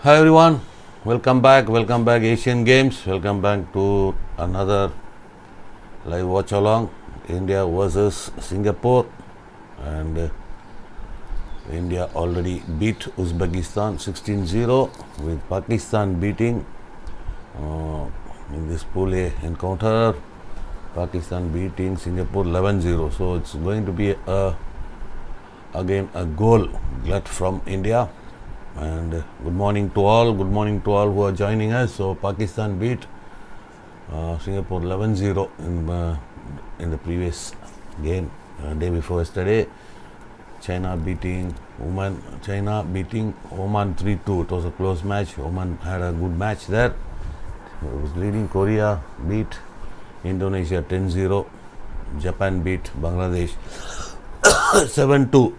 Hi everyone, welcome back Asian Games, welcome back to another live watch along, India versus Singapore, and India already beat Uzbekistan 16-0 with Pakistan beating in this Pool A encounter, Pakistan beating Singapore 11-0, so it's going to be again a goal glut from India. And good morning to all who are joining us. So Pakistan beat Singapore 11-0 in the previous game, day before yesterday. China beating Oman 3-2. It was a close match. Oman had a good match there. It was leading. Korea beat Indonesia 10-0. Japan beat Bangladesh 7-2.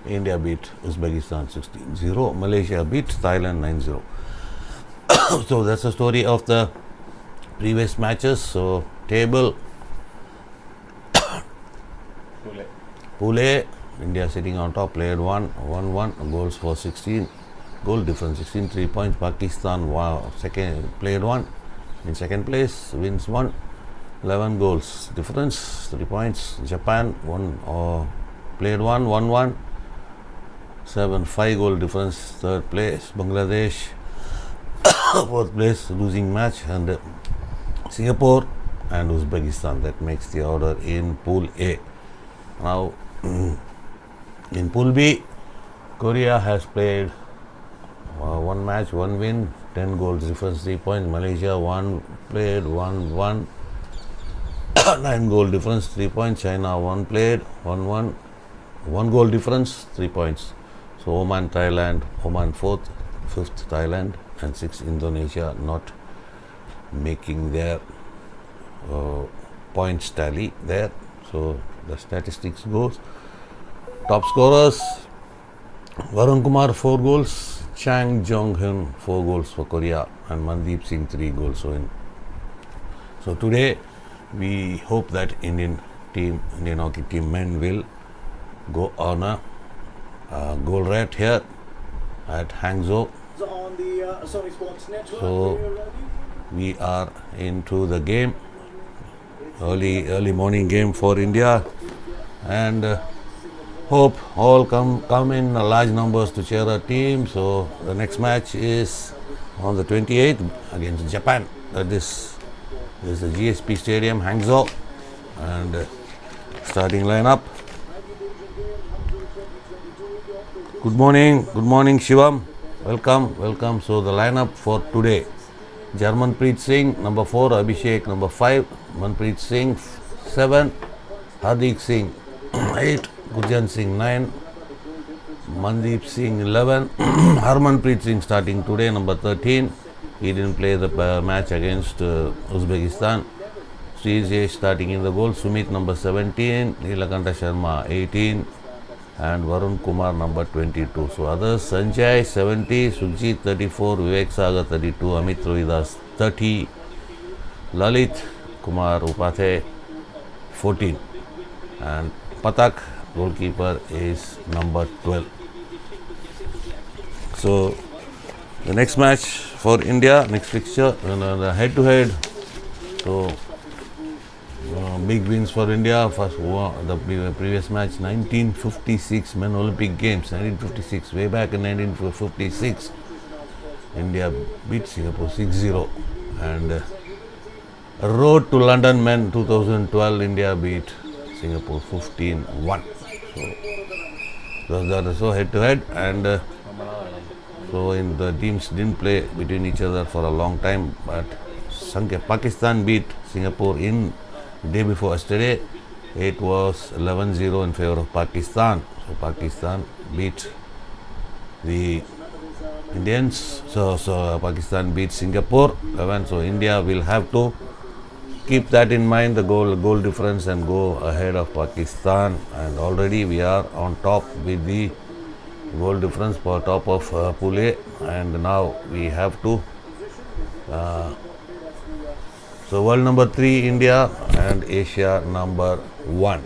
India beat Uzbekistan 16-0. Malaysia beat Thailand 9-0. So that's the story of the previous matches. So table Pool A, India sitting on top, played 1-1, goals for 16, goal difference 16, 3 points. Pakistan played 1 in second place, wins 1, 11 goals difference, 3 points. Japan played 1-1, 5 goal difference, third place. Bangladesh fourth place, losing match, and Singapore and Uzbekistan. That makes the order in Pool A. Now in Pool B, Korea has played 1 match, 1 win, 10 goals difference, 3 points. Malaysia played 1-1, 9 goal difference, 3 points. China played 1-1, 1 goal difference, 3 points. So Oman, Thailand, Oman 4th, 5th Thailand, and 6th Indonesia not making their points tally there. So the statistics goes. Top scorers: Varun Kumar 4 goals, Chang Jong-hyun 4 goals for Korea, and Mandeep Singh 3 goals. So today we hope that Indian hockey team men will go on a goal rate here at Hangzhou. So we are into the game, early morning game for India, and hope all come in large numbers to cheer our team. So the next match is on the 28th against Japan. This is the GSP Stadium, Hangzhou, and starting lineup. Good morning Shivam, welcome. So the lineup for today: Jarmanpreet Singh number 4, Abhishek number 5, Manpreet Singh 7, Hardik Singh 8, Gurjan Singh 9, Mandeep Singh 11, Harmanpreet Singh starting today, number 13. He didn't play the match against Uzbekistan. Srijesh starting in the goal, Sumit number 17, Nilakanta Sharma 18, and Varun Kumar number 22. So others: Sanjay 70, Sukhjit 34, Vivek Sagar 32, Amit Rohidas 30, Lalit Kumar Upathe 14, and Patak goalkeeper is number 12. So the next match for India, next fixture, the head-to-head. So big wins for India. First, the previous match, 1956 Men Olympic Games, 1956, way back in 1956, India beat Singapore 6-0, and road to London Men 2012, India beat Singapore 15-1. So that is so head-to-head, and so in the teams didn't play between each other for a long time, but Pakistan beat Singapore in day before yesterday. It was 11-0 in favor of Pakistan. So Pakistan beat the Indians. So Pakistan beat Singapore 11. So India will have to keep that in mind, the goal difference, and go ahead of Pakistan. And already we are on top with the goal difference for top of Pool A, and now we have to so world number 3 India and Asia number 1.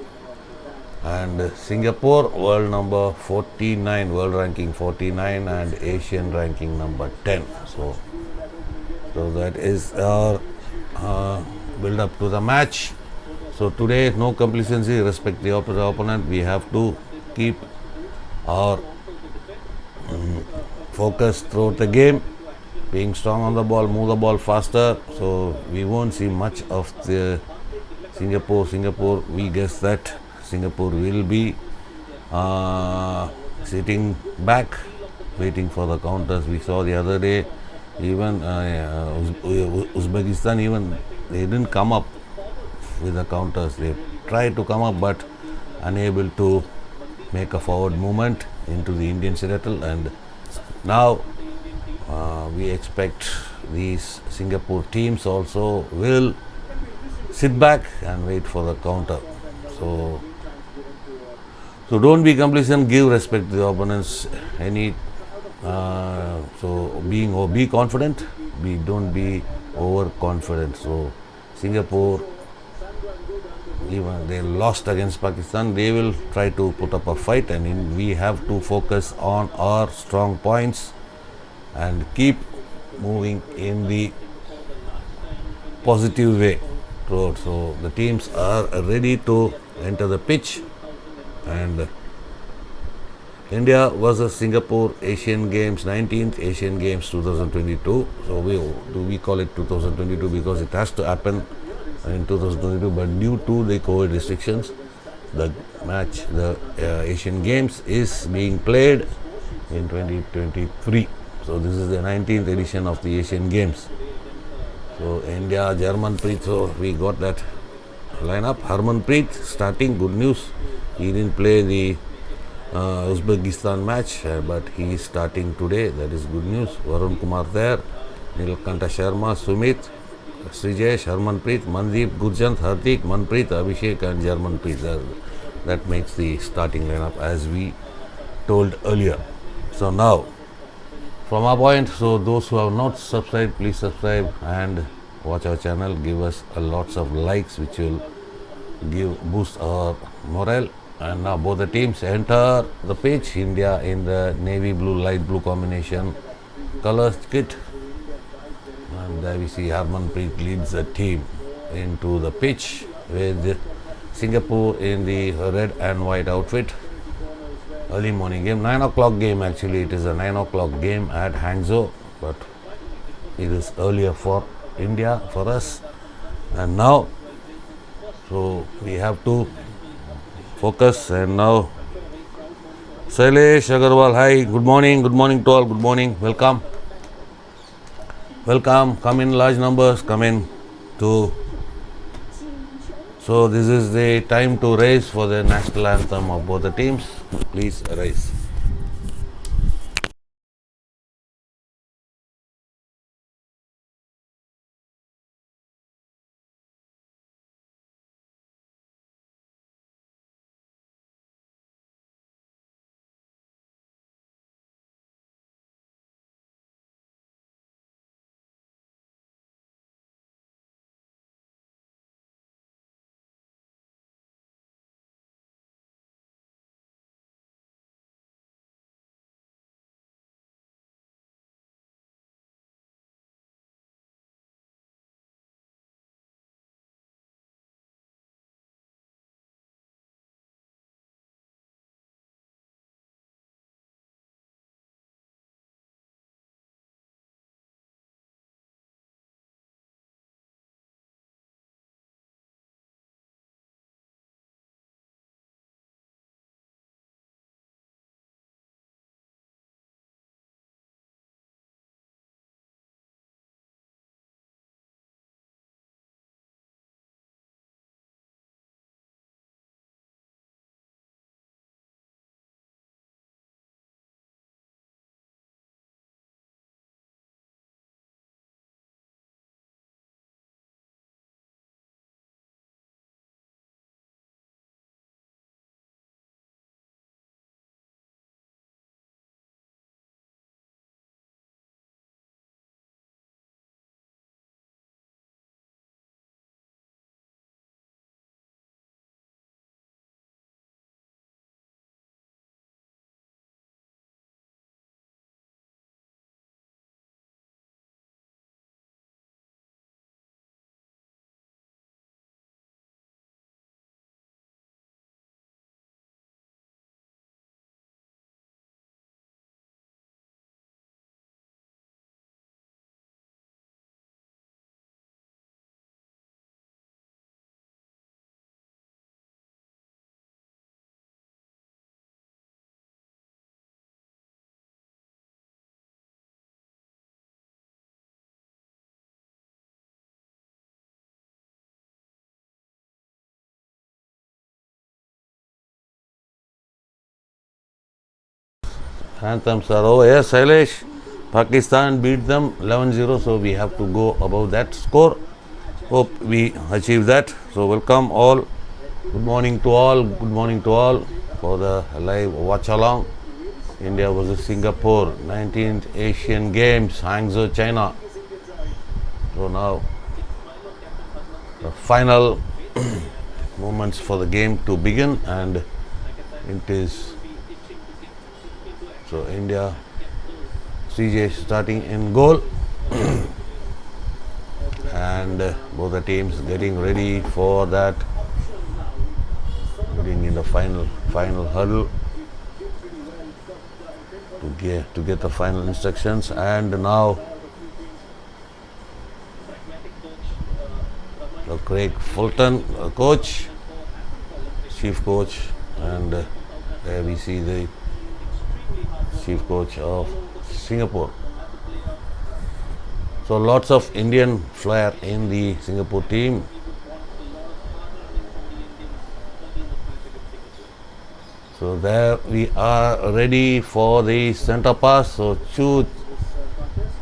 And Singapore, world number 49, world ranking 49, and Asian ranking number 10. So that is our build up to the match. So today, no complacency, respect the opponent. We have to keep our focus throughout the game, being strong on the ball, move the ball faster. So we won't see much of the Singapore, we guess that Singapore will be sitting back, waiting for the counters. We saw the other day, even Uzbekistan, even they didn't come up with the counters. They tried to come up, but unable to make a forward movement into the Indian Seattle. And now we expect these Singapore teams also will sit back and wait for the counter. So don't be complacent. Give respect to the opponents. Be confident. Don't be overconfident. So Singapore, even they lost against Pakistan, they will try to put up a fight, and we have to focus on our strong points and keep moving in the positive way throughout. So the teams are ready to enter the pitch, and India versus Singapore Asian Games, 19th Asian Games 2022. So we call it 2022 because it has to happen in 2022, but due to the COVID restrictions, the Asian Games is being played in 2023. So this is the 19th edition of the Asian Games. So India, Harmanpreet, so we got that lineup. Harmanpreet starting, good news. He didn't play the Uzbekistan match, but he is starting today. That is good news. Varun Kumar there, Nilkanta Sharma, Sumit, Srijesh, Harmanpreet, Mandeep, Gurjant, Hardik, Manpreet, Abhishek, and Harmanpreet. That makes the starting lineup as we told earlier. So now, from our point, so those who have not subscribed, please subscribe and watch our channel. Give us lots of likes, which will boost our morale. And now both the teams enter the pitch. India in the navy blue, light blue combination colors kit. And there we see Harmanpreet leads the team into the pitch with Singapore in the red and white outfit. Early morning game, 9 o'clock game actually. It is a 9 o'clock game at Hangzhou, but it is earlier for India, for us. And now, so we have to focus. And now Sailesh Agarwal, hi, good morning to all, good morning, welcome, come in large numbers, come in to. So this is the time to raise for the national anthem of both the teams. Please rise. Anthems are over. Yes, Shailesh. Pakistan beat them 11-0, so we have to go above that score. Hope we achieve that. So welcome all. Good morning to all. Good morning to all for the live watch along. India versus Singapore, 19th Asian Games, Hangzhou, China. So now the final moments for the game to begin, and it is so India, CJ starting in goal and both the teams getting ready for that, getting in the final hurdle to get the final instructions. And now Craig Fulton, coach, chief coach, and there we see the chief coach of Singapore. So lots of Indian flair in the Singapore team. So there we are ready for the centre pass. So Chu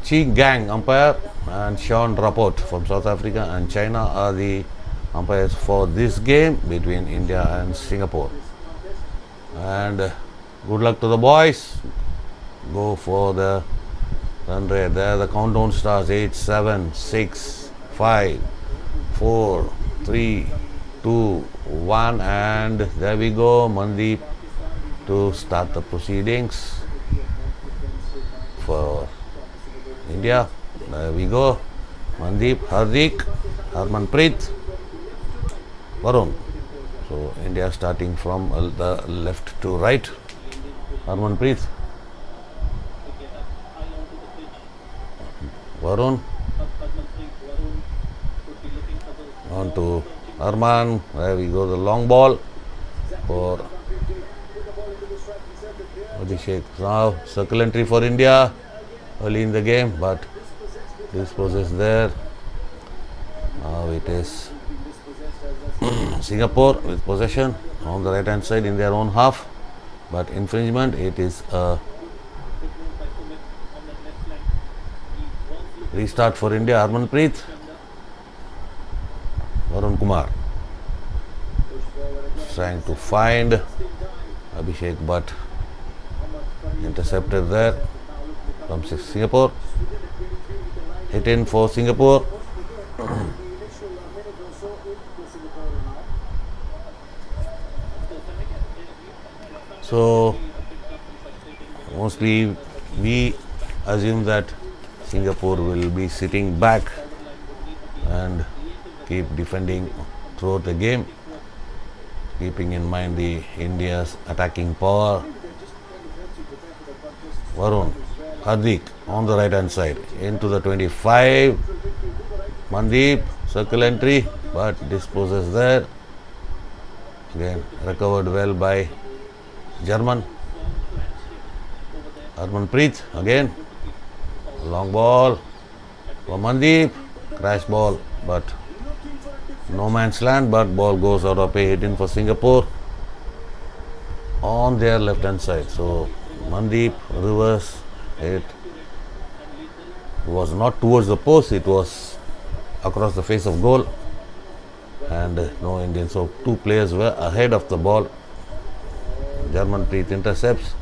Chi Gang umpire and Sean Rapport from South Africa and China are the umpires for this game between India and Singapore. And good luck to the boys. Go for the run rate. There the countdown starts. 8, 7, 6, 5, 4, 3, 2, 1, and there we go. Mandeep to start the proceedings for India. There we go. Mandeep, Hardik, Harmanpreet, Varun. So India starting from the left to right. Harmanpreet, Varun, on to Arman. There we go. The long ball for Abhishek. Now circle entry for India early in the game, but this possess there. Now it is Singapore with possession on the right hand side in their own half, but infringement. It is a restart for India. Harmanpreet, Varun Kumar trying to find Abhishek, but intercepted there from Singapore. Hit in for Singapore. So mostly we assume that Singapore will be sitting back and keep defending throughout the game, keeping in mind the India's attacking power. Varun, Hardik on the right hand side into the 25. Mandeep, circle entry, but disposes there. Again recovered well by German. Harmanpreet again. Long ball for Mandeep. Crash ball, but no man's land, but ball goes out of play. Hit in for Singapore on their left hand side. So Mandeep reverse hit. It was not towards the post, it was across the face of goal, and no Indian. So two players were ahead of the ball. Harmanpreet intercepts.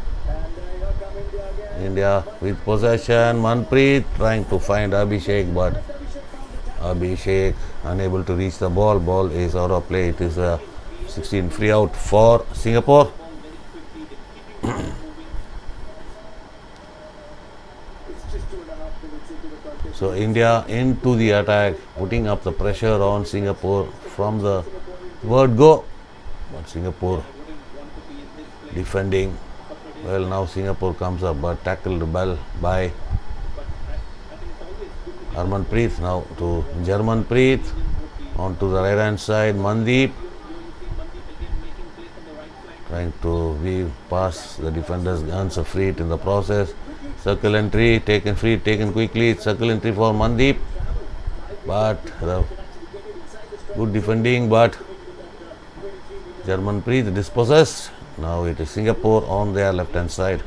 India with possession. Manpreet trying to find Abhishek, but Abhishek unable to reach the ball. Ball is out of play. It is a 16 free out for Singapore. So India into the attack, putting up the pressure on Singapore from the word go, but Singapore defending well. Now Singapore comes up, but tackled well by Harmanpreet. Now to Harmanpreet on to the right hand side. Mandeep trying to weave past the defenders, earns a free hit in the process. Circle entry, taken free, taken quickly. Circle entry for Mandeep, but good defending, but Harmanpreet dispossessed. Now it is Singapore on their left hand side.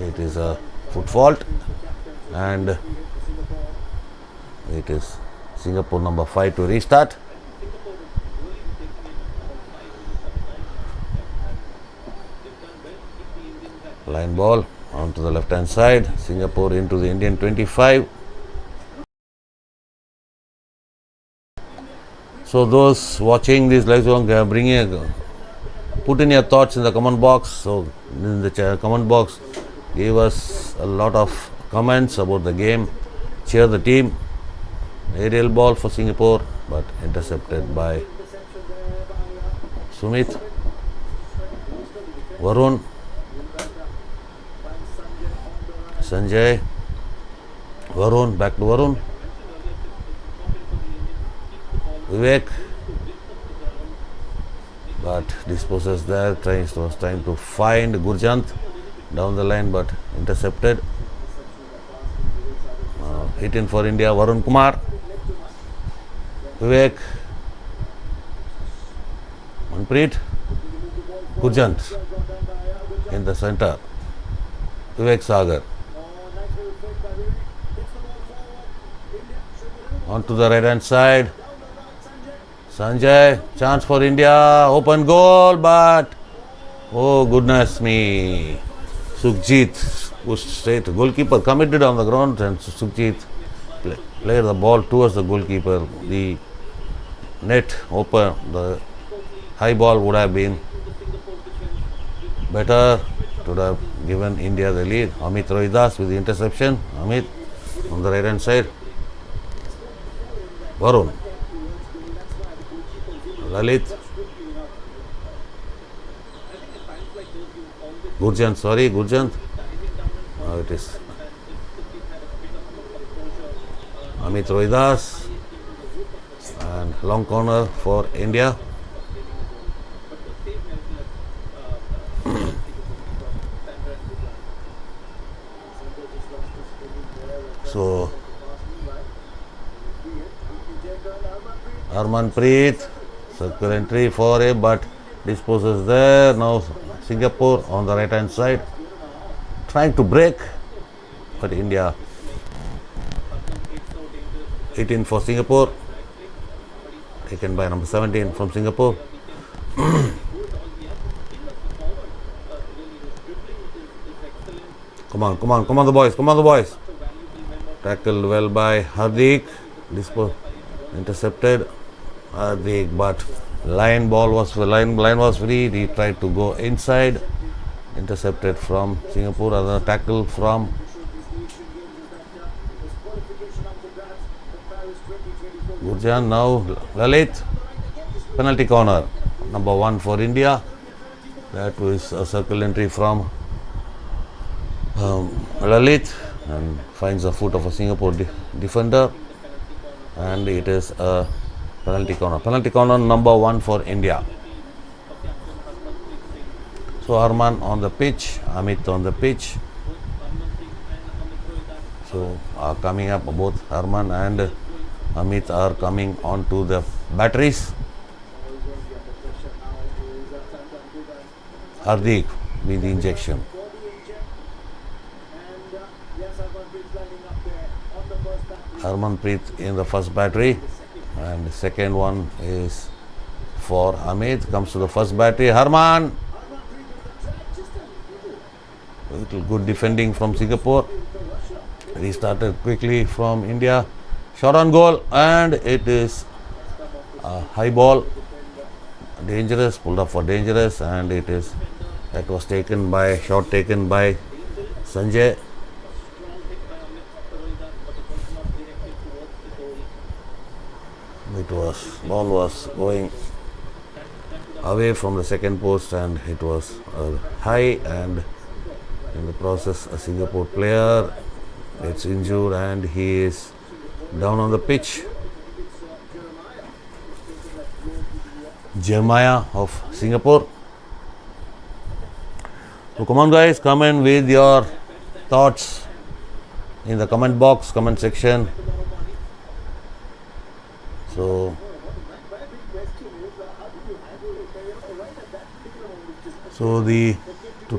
It is a foot fault, and it is Singapore number 5 to restart. Line ball onto the left hand side. Singapore into the Indian 25. So those watching this live put in your thoughts in the comment box. So in the comment box, give us a lot of comments about the game. Cheer the team. Aerial ball for Singapore, but intercepted by Sumit. Varun. Sanjay. Varun, back to Varun. Vivek, but disposes there, was trying to find Gurjant down the line, but intercepted. Hit in for India, Varun Kumar. Vivek, Manpreet, Gurjant in the center. Vivek Sagar. On to the right hand side. Sanjay, chance for India, open goal, but oh goodness me, Sukhjit pushed straight. Goalkeeper committed on the ground, and Sukhjit played the ball towards the goalkeeper. The net open, the high ball would have been better, would have given India the lead. Amit Rohidas with the interception. Amit on the right hand side. Varun. Lalit. Gurjant. Now it is Amit Rohidas, and long corner for India. So Harmanpreet, circle entry for him, but disposes there. Now Singapore on the right hand side, trying to break, but India. 18 for Singapore, taken by number 17 from Singapore. Come on the boys. Tackled well by Hardik, intercepted Hardik, but line was free. He tried to go inside, intercepted from Singapore. Another tackle from Gurjan. Now Lalit, penalty corner, number 1 for India. That was a circle entry from Lalit, and finds the foot of a Singapore defender, and it is a penalty corner number 1 for India. So Harman on the pitch, Amit on the pitch. So coming up, both Harman and Amit are coming onto the batteries. Hardik with the injection. Harmanpreet in the first battery, and the second one is for Amit. Comes to the first battery. Harman, little good defending from Singapore. Restarted quickly from India. Shot on goal, and it is a high ball. Dangerous, pulled up for dangerous, and that was taken by Sanjay. Ball was going away from the second post, and it was high, and in the process a Singapore player gets injured and he is down on the pitch. Jeremiah of Singapore. So come on guys, come in with your thoughts in the comment box, comment section. So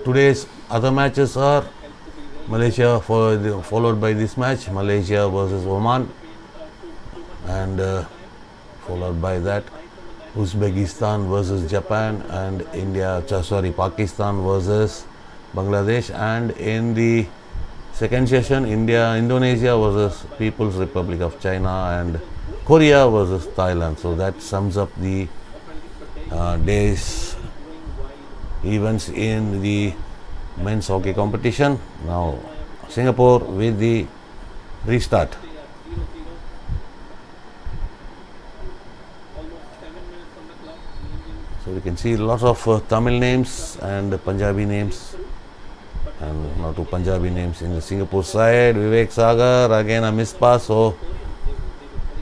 today's other matches are Malaysia followed by this match, Malaysia versus Oman, and followed by that Uzbekistan versus Japan, and Pakistan versus Bangladesh, and in the second session Indonesia versus People's Republic of China, and Korea versus Thailand. So that sums up the day's events in the men's hockey competition. Now Singapore with the restart. So we can see lots of Tamil names and Punjabi names, and now two Punjabi names in the Singapore side. Vivek Sagar, again a missed pass, so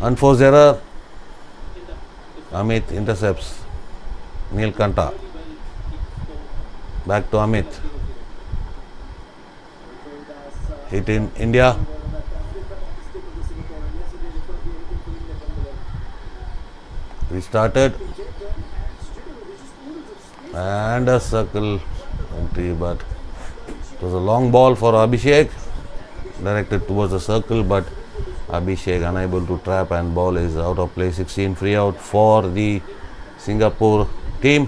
unforced error. Amit intercepts Neil Kanta. Back to Amit. Hit in India. Restarted. And a circle entry, but it was a long ball for Abhishek, directed towards the circle, but Abhishek unable to trap, and ball is out of play. 16 free out for the Singapore team.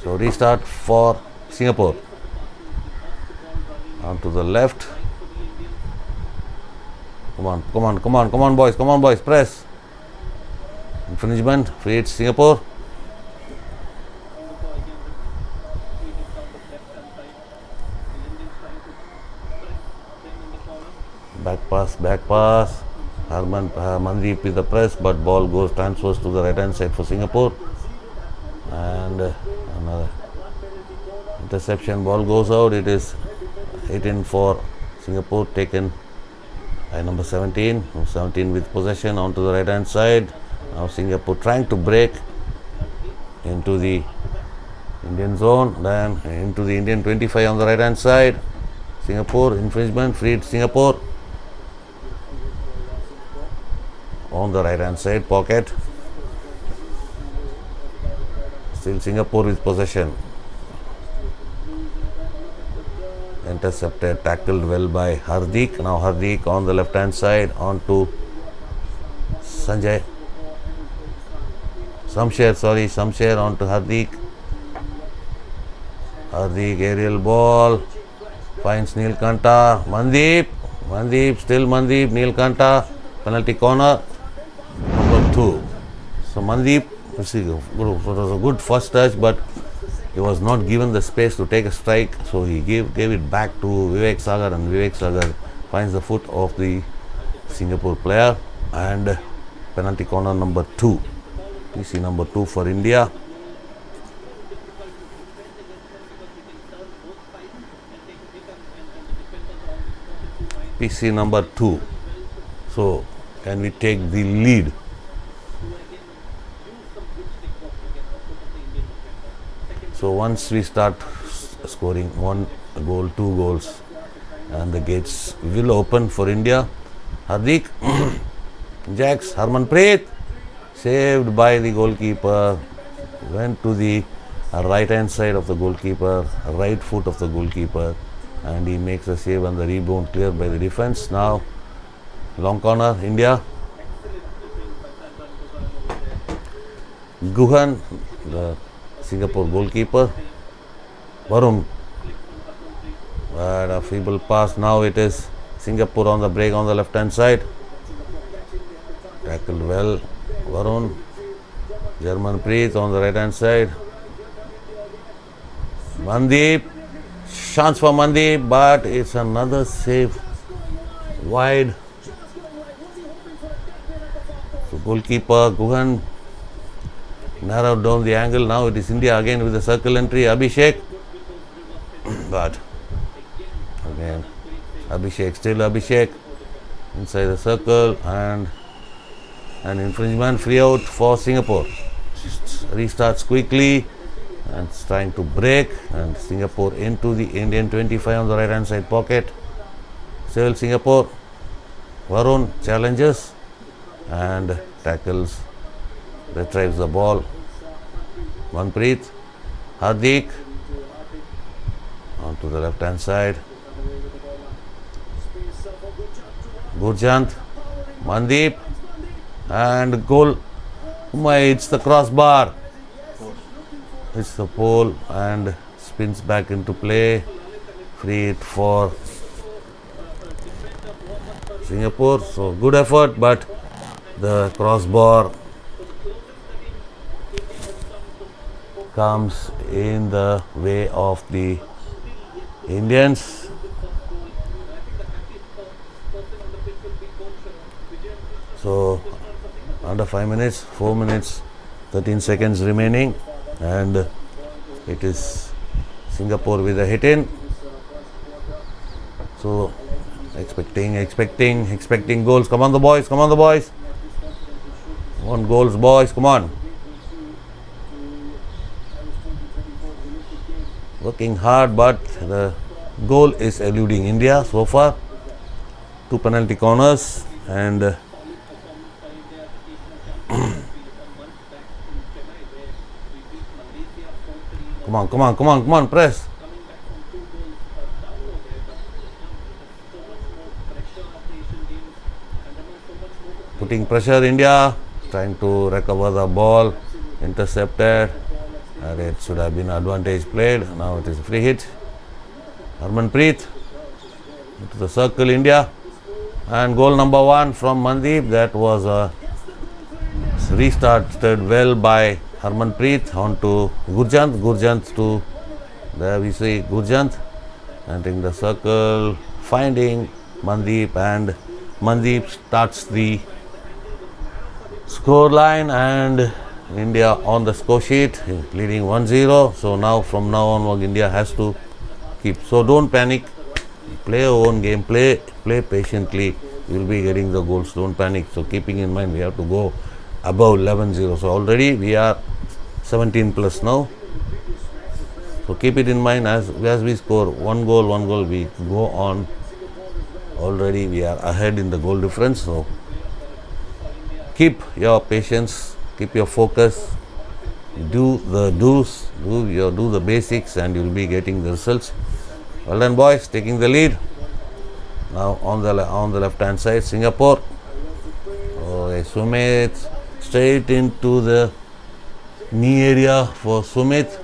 So restart for Singapore. On to the left. Come on, boys, press. Infringement, free hit Singapore. Back pass. Mandeep with the press, but ball transfers to the right hand side for Singapore. And another interception, ball goes out. It is hit in for Singapore, taken by number 17. 17 with possession onto the right hand side. Now Singapore trying to break into the Indian zone, then into the Indian 25 on the right hand side. Singapore infringement, freed Singapore on the right hand side pocket. Still Singapore with possession. Intercepted, tackled well by Hardik. Now Hardik on the left hand side, on to Samsher on to Hardik. Hardik aerial ball, finds Neil Kanta. Mandeep, Neil Kanta, penalty corner, number 2. So Mandeep, it was a good first touch, but he was not given the space to take a strike, so he gave it back to Vivek Sagar, and Vivek Sagar finds the foot of the Singapore player, and penalty corner number 2. PC number 2 for India. PC number 2. So can we take the lead? So once we start scoring 1 goal, 2 goals, and the gates will open for India. Hardik, Jacks, Harmanpreet, saved by the goalkeeper, went to the right hand side of the goalkeeper, right foot of the goalkeeper, and he makes a save, and the rebound cleared by the defense. Now long corner, India. Guhan, the Singapore goalkeeper. Varun, and a feeble pass. Now it is Singapore on the break on the left hand side. Tackled well, Varun. Harmanpreet on the right hand side. Mandeep, chance for Mandeep, but it's another save wide. So goalkeeper Guhan narrowed down the angle. Now it is India again with the circle entry. Abhishek, but again Abhishek inside the circle, and an infringement, free out for Singapore. Restarts quickly and trying to break, and Singapore into the Indian 25 on the right hand side pocket. Still Singapore. Varun challenges and tackles retrieves the ball. Manpreet, Hardik on to the left hand side. Gurjant, Mandeep, and goal. It's the crossbar. It's the pole and spins back into play. Free hit for Singapore. So good effort, but the crossbar comes in the way of the Indians. So under 5 minutes, 4 minutes, 13 seconds remaining, and it is Singapore with a hit in. So expecting goals. Come on the boys, come on the boys. One goals, boys, come on. Working hard, but the goal is eluding India so far. 2 penalty corners, and come on, press. Putting pressure, India, trying to recover the ball, intercepted, and it should have been advantage played. Now it is a free hit. Harmanpreet into the circle, India, and goal number 1 from Mandeep. That was restarted well by Harmanpreet onto Gurjant. Gurjant to there we see Gurjant entering the circle, finding Mandeep, and Mandeep starts the score line, and India on the score sheet leading 1-0. So now from now on India has to keep. So don't panic. Play your own game. Play patiently. You will be getting the goals. Don't panic. So keeping in mind we have to go above 11-0. So already we are 17 plus now. So keep it in mind as we score one goal, we go on. Already we are ahead in the goal difference. So keep your patience, keep your focus, do the do's, do the basics, and you'll be getting the results. Well done, boys, taking the lead. Now on the left hand side, Singapore. Sumit straight into the knee area for Sumit.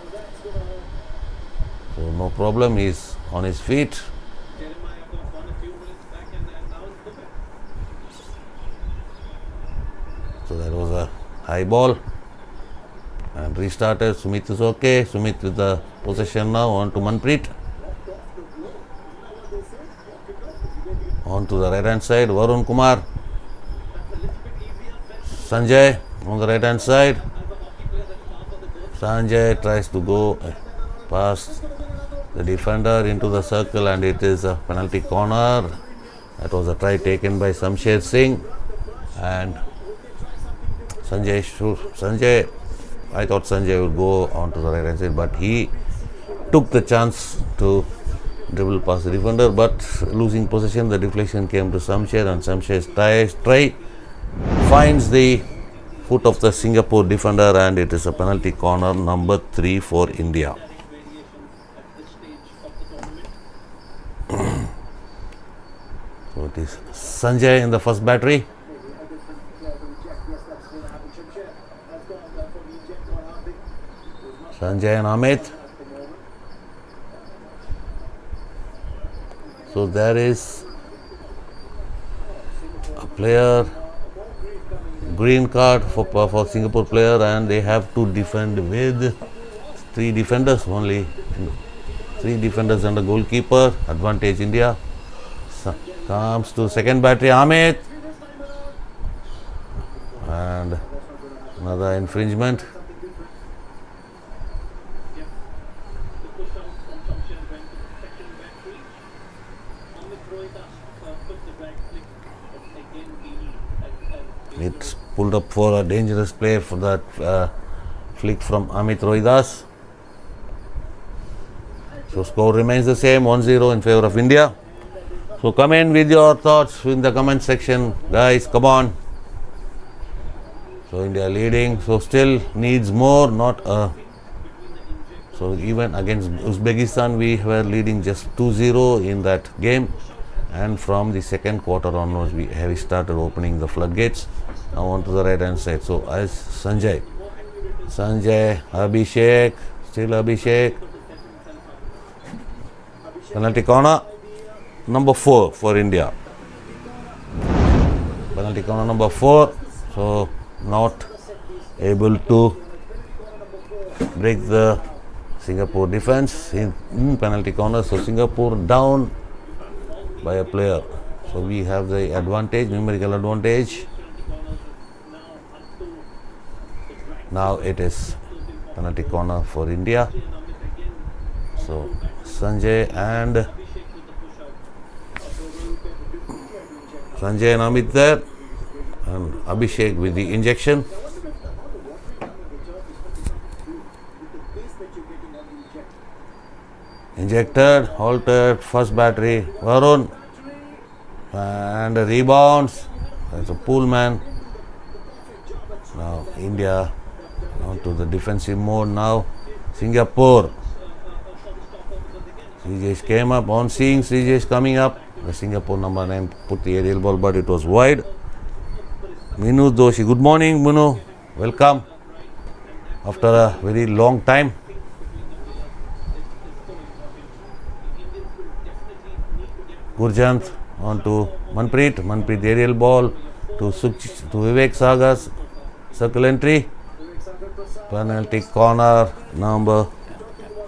So no problem, he's on his feet. So that was a high ball and restarted. Sumit is okay. Sumit with the possession now on to Manpreet. On to the right hand side, Varun Kumar. Sanjay on the right hand side. Sanjay tries to go past the defender into the circle, and it is a penalty corner. That was a try taken by Shamsher Singh, and Sanjay, I thought Sanjay would go on to the right hand side, but he took the chance to dribble past the defender, but losing possession, the deflection came to Shamsher, and Shamsher's try finds the foot of the Singapore defender, and it is a penalty corner number 3 for India. So it is Sanjay in the first battery. Sanjay and Amit. So there is a player, green card for Singapore player, and they have to defend with 3 defenders only. 3 defenders and a goalkeeper. Advantage India. Comes to second battery, Amit. And another infringement. It's pulled up for a dangerous play for that flick from Amit Rohidas. So score remains the same, 1-0 in favor of India. So come in with your thoughts in the comment section, guys. Come on. So India leading. So still needs more, not a. So even against Uzbekistan, we were leading just 2-0 in that game. And from the second quarter onwards, we have started opening the floodgates. Now on to the right hand side. So as Sanjay, Abhishek, still Abhishek. Penalty corner number 4 for India. Penalty corner number 4. So not able to break the Singapore defense in penalty corner. So Singapore down by a player. So we have the advantage, numerical advantage. Now it is penalty corner for India. So Sanjay and Amit there, and Abhishek with the injection. Injected, halted, first battery, Varun, and rebounds. There's a Pullman. Now India on to the defensive mode now. Singapore. Srijesh came up, on seeing Srijesh coming up. The Singapore number 9 put the aerial ball, but it was wide. Minu Doshi. Good morning, Minu. Welcome. After a very long time. Gurjant on to Manpreet. Manpreet aerial ball to Vivek Sagar's circle entry. Penalty corner number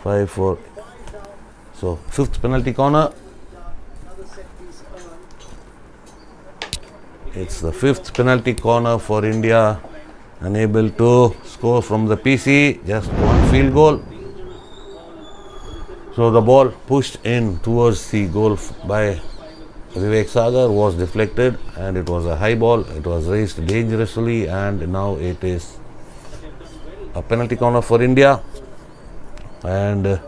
5 for. So 5th penalty corner. It's the 5th penalty corner for India. Unable to score from the PC. Just one field goal. So the ball pushed in towards the goal by Vivek Sagar was deflected, and it was a high ball. It was raised dangerously, and now it is a penalty corner for India. And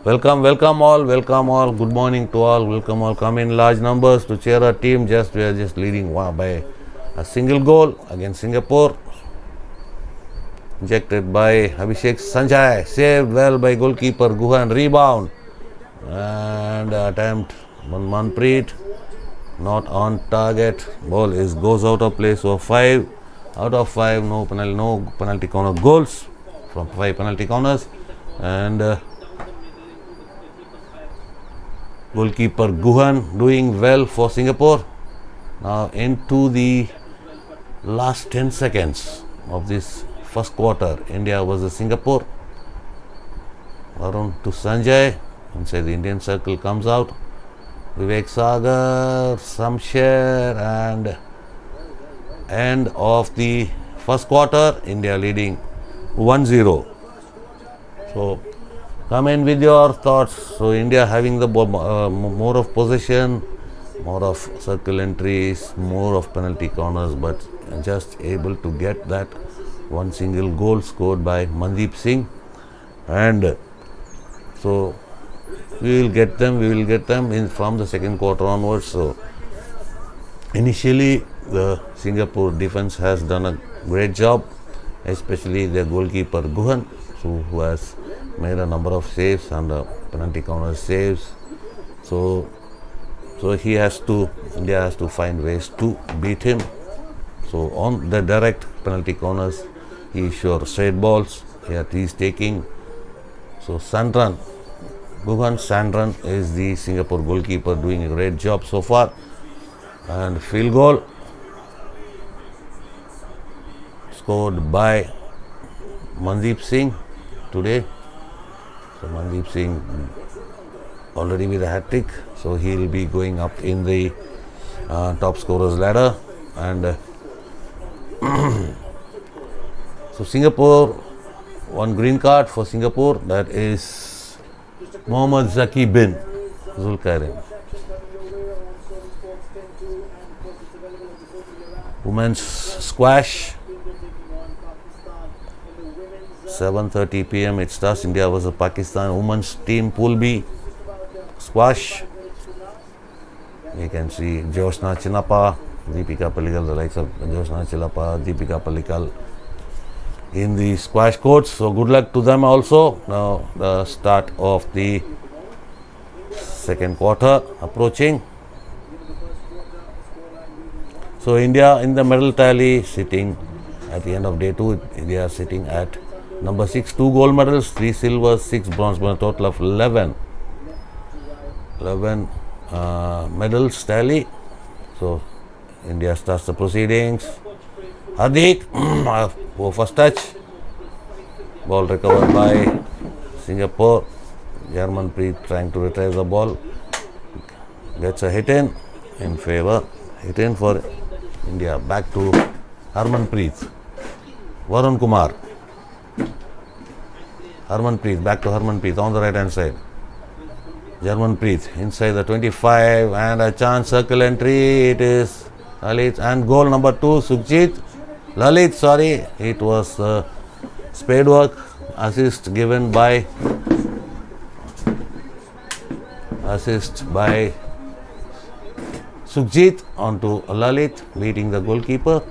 welcome all. Good morning to all. Welcome all. Come in large numbers to cheer our team. We are just leading by a single goal against Singapore. Injected by Abhishek. Sanjay saved well by goalkeeper Guhan. Rebound and attempt Manpreet not on target. Ball goes out of play. So 5 out of 5. No penalty corner goals from 5 penalty corners. And goalkeeper Guhan doing well for Singapore. Now into the last 10 seconds of this first quarter, India versus Singapore. Varun to Sanjay. Inside the Indian circle comes out. Vivek Sagar, Samsher, and end of the first quarter, India leading 1-0. So come in with your thoughts. So India having the more of possession, more of circle entries, more of penalty corners, but just able to get that one single goal scored by Mandeep Singh. And so we will get them in from the second quarter onwards. So initially the Singapore defense has done a great job, especially their goalkeeper Guhan, who has made a number of saves and penalty corner saves. So India has to find ways to beat him. So on the direct penalty corners, he is sure straight balls that he is taking. So Guhan Sandran is the Singapore goalkeeper, doing a great job so far. And field goal scored by Mandeep Singh today. So Mandeep Singh already with a hat-trick, so he will be going up in the top scorers ladder. And so Singapore, one green card for Singapore, that is Mohammad Zaki bin Zulkarnain. Women's squash, 7:30 p.m. it starts. India versus Pakistan. Women's team Pool B squash. You can see Jyotsna Chinappa Deepika Pallikal, the likes of Jyotsna Chilapa, Deepika Pallikal in the squash courts. So good luck to them also. Now the start of the second quarter approaching. So India in the medal tally sitting at the end of day 2, India sitting at number 6, 2 gold medals, 3 silver, 6 bronze, a total of 11 medals tally. So India starts the proceedings. Hardik for first touch. Ball recovered by Singapore. Jarmanpreet trying to retrieve the ball. Gets a hit in favor. Hit in for India. Back to Harmanpreet. Varun Kumar. Harmanpreet. Back to Harmanpreet on the right hand side. Jarmanpreet inside the 25 and a chance, circle entry. It is Lalit and goal number 2, Sukhjit. Lalit, sorry, it was spade work. Assist given by Sukhjit onto Lalit, beating the goalkeeper.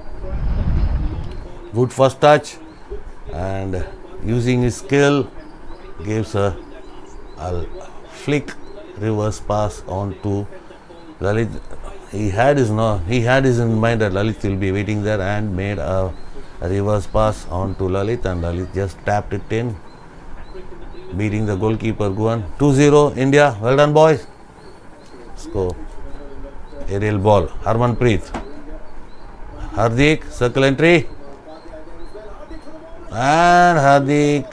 Good first touch and using his skill gives a flick reverse pass on to Lalit. He had his in mind that Lalit will be waiting there and made a reverse pass on to Lalit, and Lalit just tapped it in, beating the goalkeeper Guan. 2-0 India. Well done, boys. Score. Aerial ball. Harmanpreet. Hardik, circle entry. And Hardik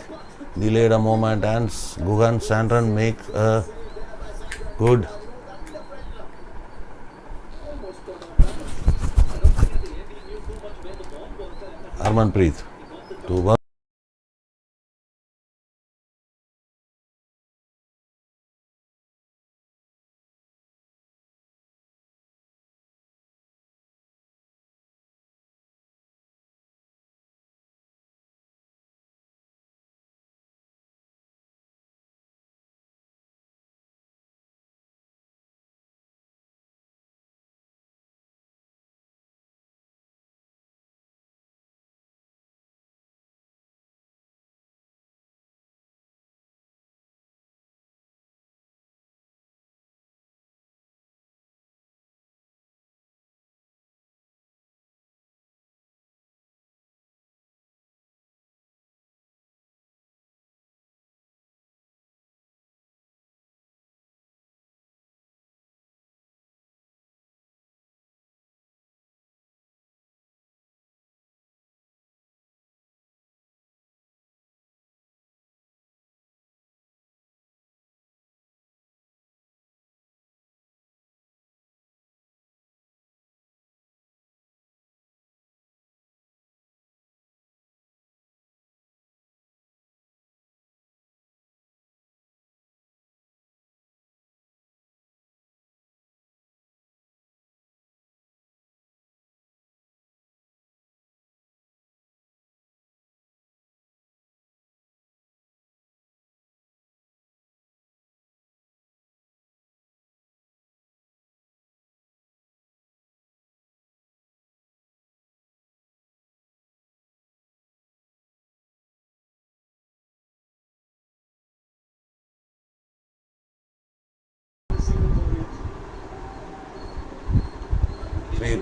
delayed a moment and Gugan Sandran makes a good Harmanpreet to 1.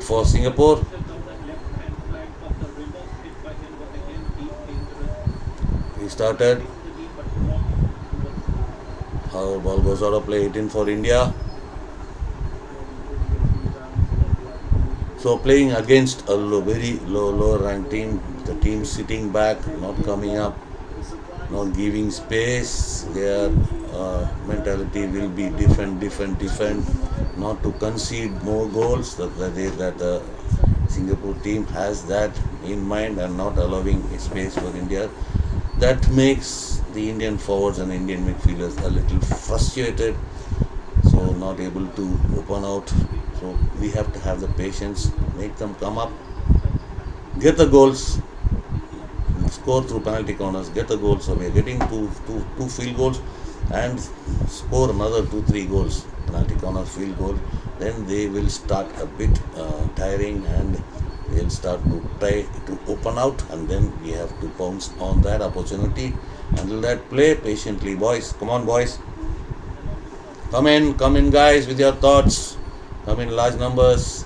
For Singapore. He started. How ball goes out of play, hit in for India. So playing against a very lower ranked team, the team sitting back, not coming up, not giving space. Their mentality will be different, not to concede more goals. That the Singapore team has that in mind and not allowing space for India. That makes the Indian forwards and Indian midfielders a little frustrated, so not able to open out. So we have to have the patience, make them come up, get the goals, score through penalty corners, get the goals. So we are getting two field goals and score another 2-3 goals, penalty corner, field goal, then they will start a bit tiring, and they'll start to try to open out, and then we have to pounce on that opportunity. Until that, play patiently, boys. Come on, boys. Come in, guys, with your thoughts. Come in large numbers.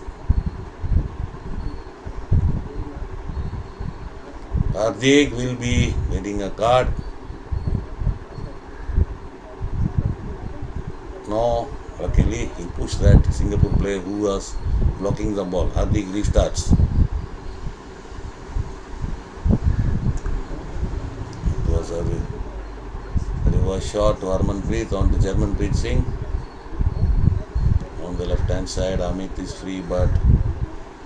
Hardik will be getting a card. No, luckily he pushed that Singapore player who was blocking the ball. Hardik restarts. It was a reverse shot to Harmanpreet on the Germanpreet Singh. On the left hand side, Amit is free, but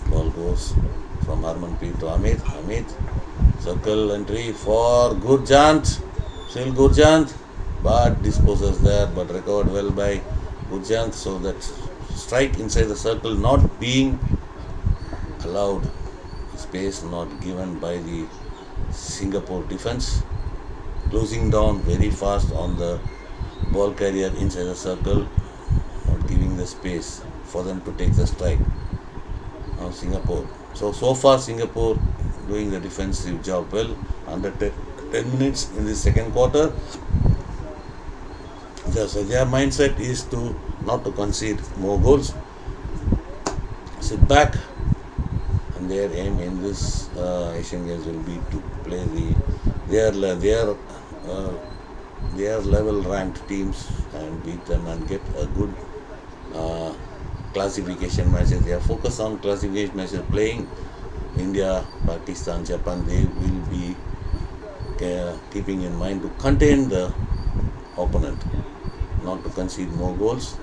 ball goes from Harmanpreet to Amit. Amit, circle entry for Gurjant. Still Gurjant, but disposes there, but recovered well by Gurjant. So that strike inside the circle not being allowed, space not given by the Singapore defense, closing down very fast on the ball carrier inside the circle, not giving the space for them to take the strike. Now Singapore. So far Singapore doing the defensive job well. Under 10 minutes in the second quarter. So their mindset is to not to concede more goals, sit back, and their aim in this Asian Games will be to play their level ranked teams and beat them and get a good classification matches. They are focused on classification matches, playing India, Pakistan, Japan. They will be keeping in mind to contain the opponent, not to concede more goals.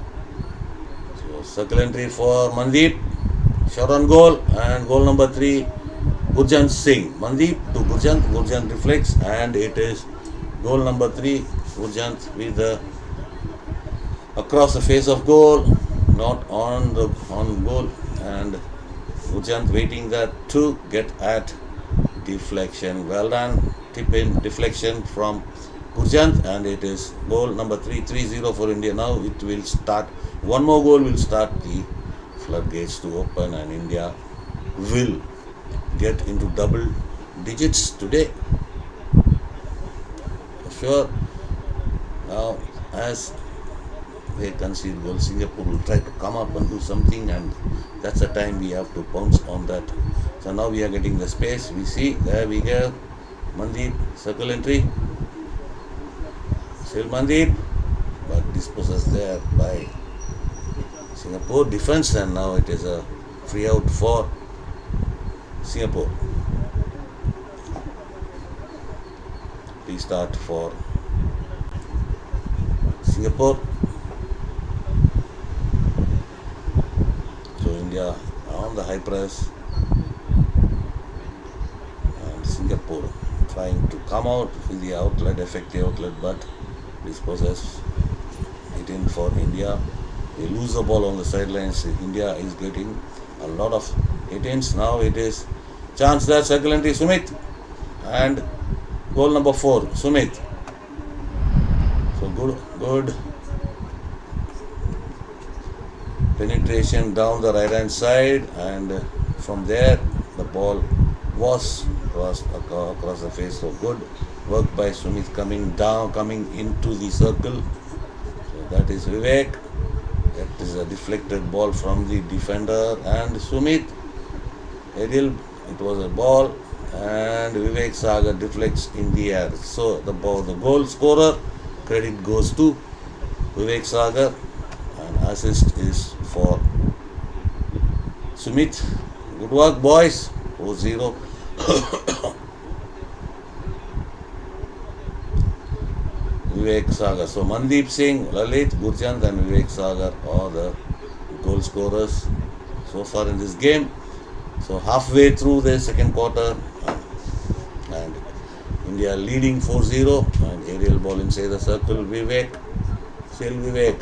So circle entry for Mandeep, shot on goal, and goal number 3, Gurjant Singh. Mandeep to Gurjant reflects, and it is goal number 3, Gurjant with the across the face of goal, not on goal, and Gurjant waiting there to get at deflection. Well done, tip in deflection from Gurjant, and it is goal number 3-0 for India. Now it will start, one more goal will start the floodgates to open, and India will get into double digits today for sure. Now as they concede goals, Singapore will try to come up and do something, and that's the time we have to pounce on that. So now we are getting the space. We see, there we go, Mandeep, circle entry, still Mandeep, but disposed there by Singapore defense, and now it is a free out for Singapore. Restart for Singapore. So India on the high press, and Singapore trying to come out with the outlet, effective outlet, but disposes it in for India. They lose the ball on the sidelines. India is getting a lot of hit-ins. Now it is chance there, circle entry, Sumit, and goal number 4, Sumit. So good penetration down the right hand side, and from there the ball was crossed across the face. So good work by Sumit, coming into the circle. So that is Vivek. That is a deflected ball from the defender, and Sumit aerial, it was a ball, and Vivek Sagar deflects in the air. So the goal scorer, credit goes to Vivek Sagar, and assist is for Sumit. Good work, boys. 4-0. Vivek Sagar. So Mandeep Singh, Lalit, Gurjant, and Vivek Sagar are the goal scorers so far in this game. So halfway through the second quarter, and India leading 4-0, and aerial ball inside the circle. Vivek, still Vivek,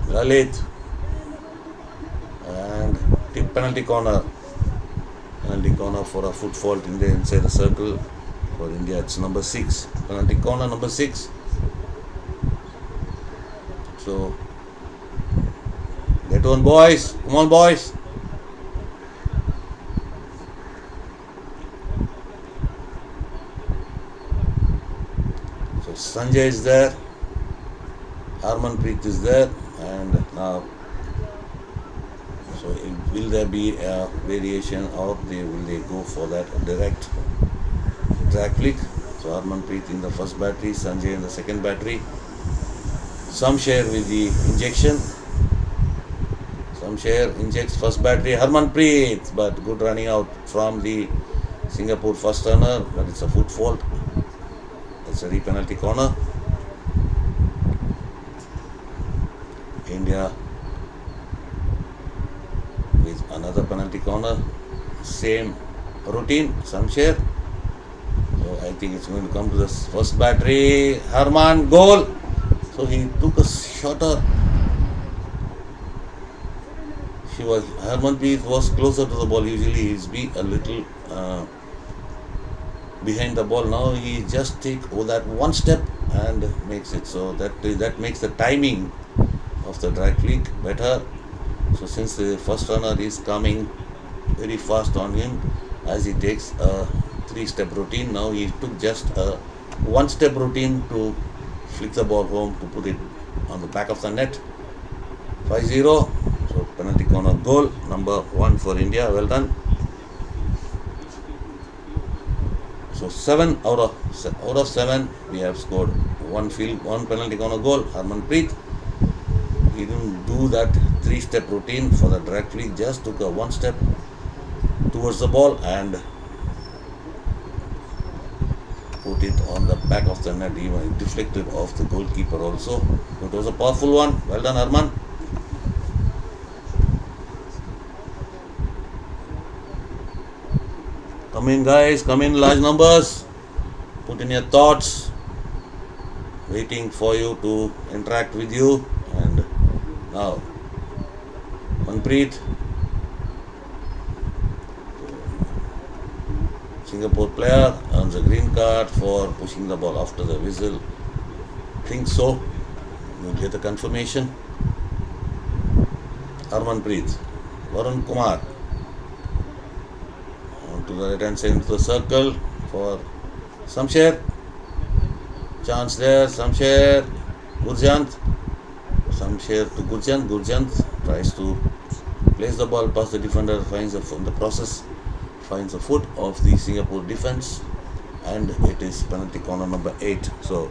Lalit, and tip penalty corner. Penalty corner for a foot fault inside the circle. For India, it's number 6. Penalty corner number 6. So 1-1 boys. Come on boys. So Sanjay is there. Harmanpreet is there. And now, so will there be a variation, or will they go for that direct drag flick? So Harmanpreet in the first battery, Sanjay in the second battery. Samsher with the injection. Samsher injects first battery. Harmanpreet, but good running out from the Singapore first runner, but it's a foot fault. It's a penalty corner. India with another penalty corner. Same routine, Samsher. So I think it's going to come to the first battery. Harman, goal. So he took a shorter. Harmanpreet was closer to the ball. Usually he's be a little behind the ball. Now he just take that one step and makes it. So that makes the timing of the drag flick better. So since the first runner is coming very fast on him, as he takes a 3-step routine, now he took just a 1-step routine to flick the ball home, to put it on the back of the net. 5-0. So penalty corner goal number 1 for India. Well done. So 7 out of 7 we have scored one penalty corner goal. Harmanpreet, he didn't do that 3-step routine for the drag flick, just took a 1 step towards the ball and put it on the back of the net. Even it deflected off the goalkeeper also. It was a powerful one. Well done, Harman. Come in guys, come in large numbers. Put in your thoughts. Waiting for you to interact with you. And now, Manpreet, Singapore player, earns a green card for pushing the ball after the whistle. Think so. You'll get a confirmation. Harmanpreet, Varun Kumar, on to the right hand side into the circle for Samsher. Chance there, Samsher, Gurjant. Samsher to Gurjant. Gurjant tries to place the ball past the defender, finds the process, finds the foot of the Singapore defense, and it is penalty corner number 8. So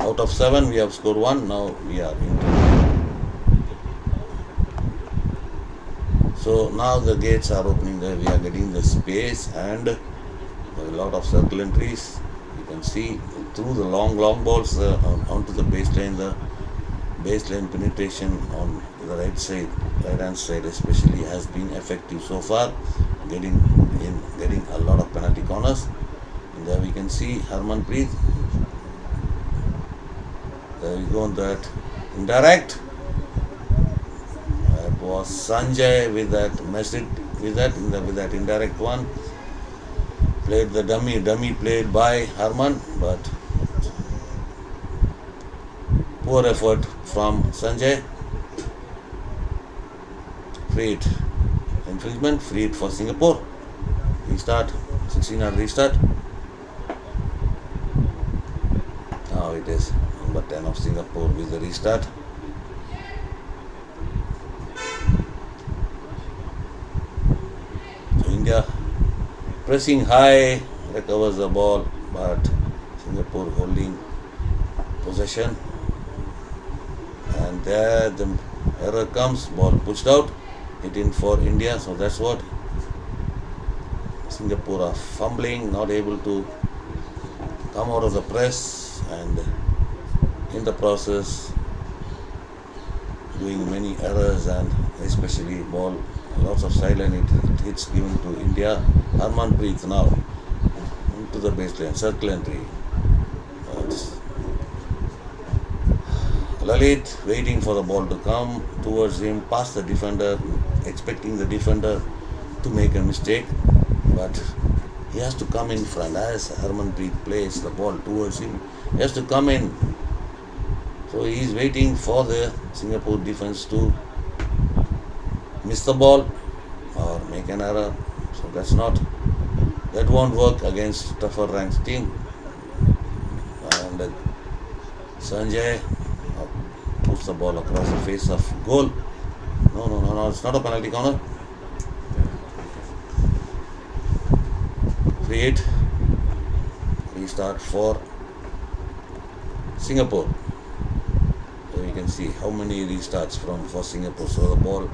out of 7 we have scored 1. Now we are into. So now the gates are opening. There we are getting the space and a lot of circle entries. You can see through the long balls onto the baseline. The baseline penetration on the right hand side especially has been effective so far, getting a lot of penalty corners. And there we can see Harmanpreet. There we go on that indirect. That was Sanjay with that indirect one. Played the dummy played by Harman, but poor effort from Sanjay. Free hit. Infringement, free hit for Singapore. Restart, 16-yard restart. Now it is number 10 of Singapore with the restart. So India pressing high, recovers the ball, but Singapore holding possession. And there the error comes, ball pushed out, hit in for India. So that's what Singapore are fumbling, not able to come out of the press, and in the process doing many errors, and especially ball lots of silent hits given to India. Harmanpreet now into the baseline, circle entry. Lalit waiting for the ball to come towards him, past the defender, expecting the defender to make a mistake, but he has to come in front. As Harmanpreet plays the ball towards him, he has to come in. So he is waiting for the Singapore defense to miss the ball or make an error. So that won't work against tougher ranked team. And Sanjay puts the ball across the face of goal. No, it's not a penalty corner. Free hit. Restart for Singapore. So you can see how many restarts for Singapore. So the ball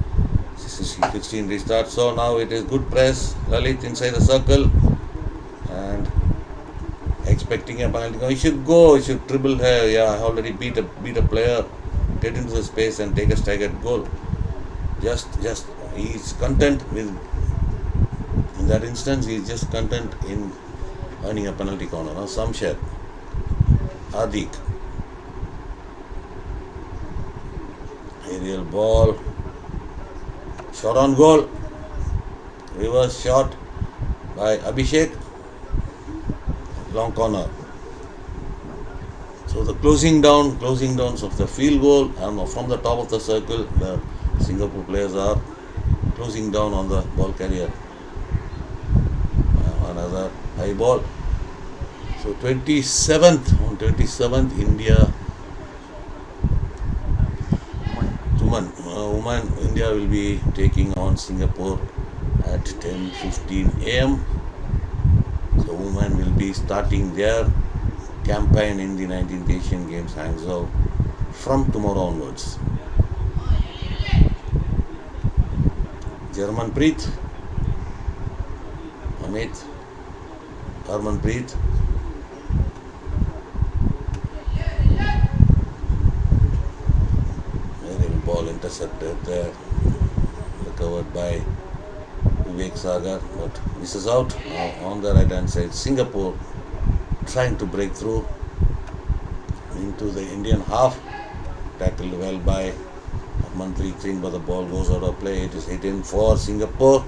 16 restarts. So now it is good press. Lalit inside the circle and expecting a penalty. He should go. He should dribble here. Yeah, already beat a player. Get into the space and take a staggered goal. Just he's content with. In that instance, he's just content in earning a penalty corner. Now Samshed, Hardik, aerial ball, shot on goal, reverse shot by Abhishek, long corner. So the closing downs of the field goal and from the top of the circle, the Singapore players are closing down on the ball carrier. Another high ball. So 27th, India. Women, India will be taking on Singapore at 10:15 a.m. So women will be starting their campaign in the 19th Asian Games Hangzhou from tomorrow onwards. Harmanpreet, Amit, Harmanpreet, ball intercepted there, recovered by Vivek Sagar, but misses out. Now on the right hand side, Singapore trying to break through into the Indian half, tackled well by Harmanpreet Singh, but the ball goes out of play. It is hit in for Singapore.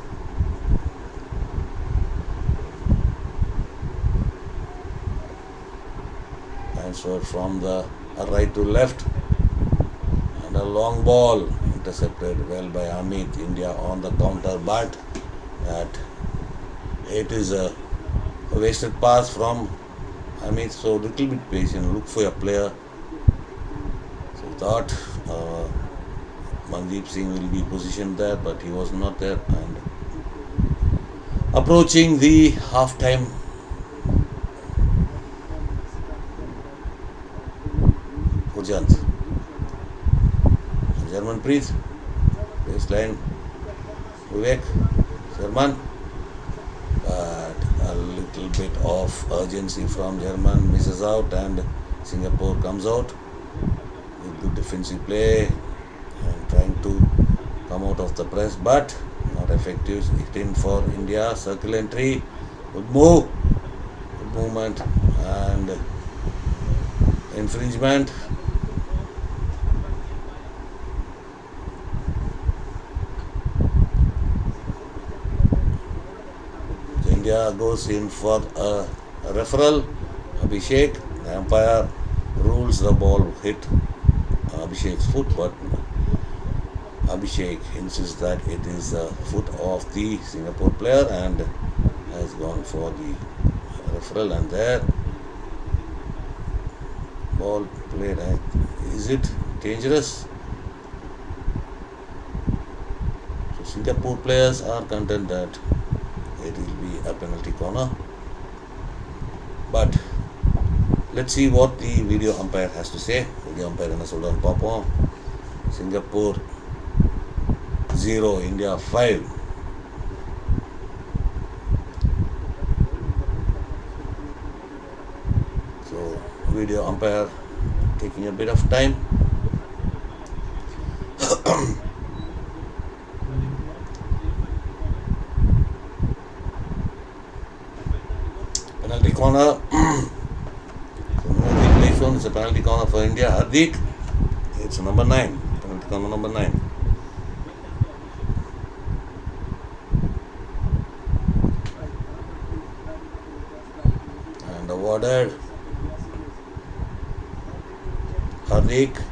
Transferred from the right to left. A long ball intercepted well by Amit. India on the counter, but it is a wasted pass from Amit. So little bit patient, look for your player. So thought Mandeep Singh will be positioned there, but he was not there. And approaching the half time. Gurjant. Harmanpreet, baseline, Vivek, Sharman, but a little bit of urgency from German, misses out, and Singapore comes out with good defensive play and trying to come out of the press, but not effective. Hit in for India, circle entry, good move, good movement, and infringement. India goes in for a referral. Abhishek, the umpire rules the ball hit Abhishek's foot, but Abhishek insists that it is the foot of the Singapore player and has gone for the referral. And there, ball played. Is it dangerous? So Singapore players are content that it will be a penalty corner, but let's see what the video umpire has to say. Video umpire என்ன சொல்றான்னு பார்ப்போம். Singapore 0, India 5. So video umpire taking a bit of time. Penalty corner. So no replay shown. It's a penalty corner for India. Hardik. It's number 9. Penalty corner number 9. And awarded Hardik.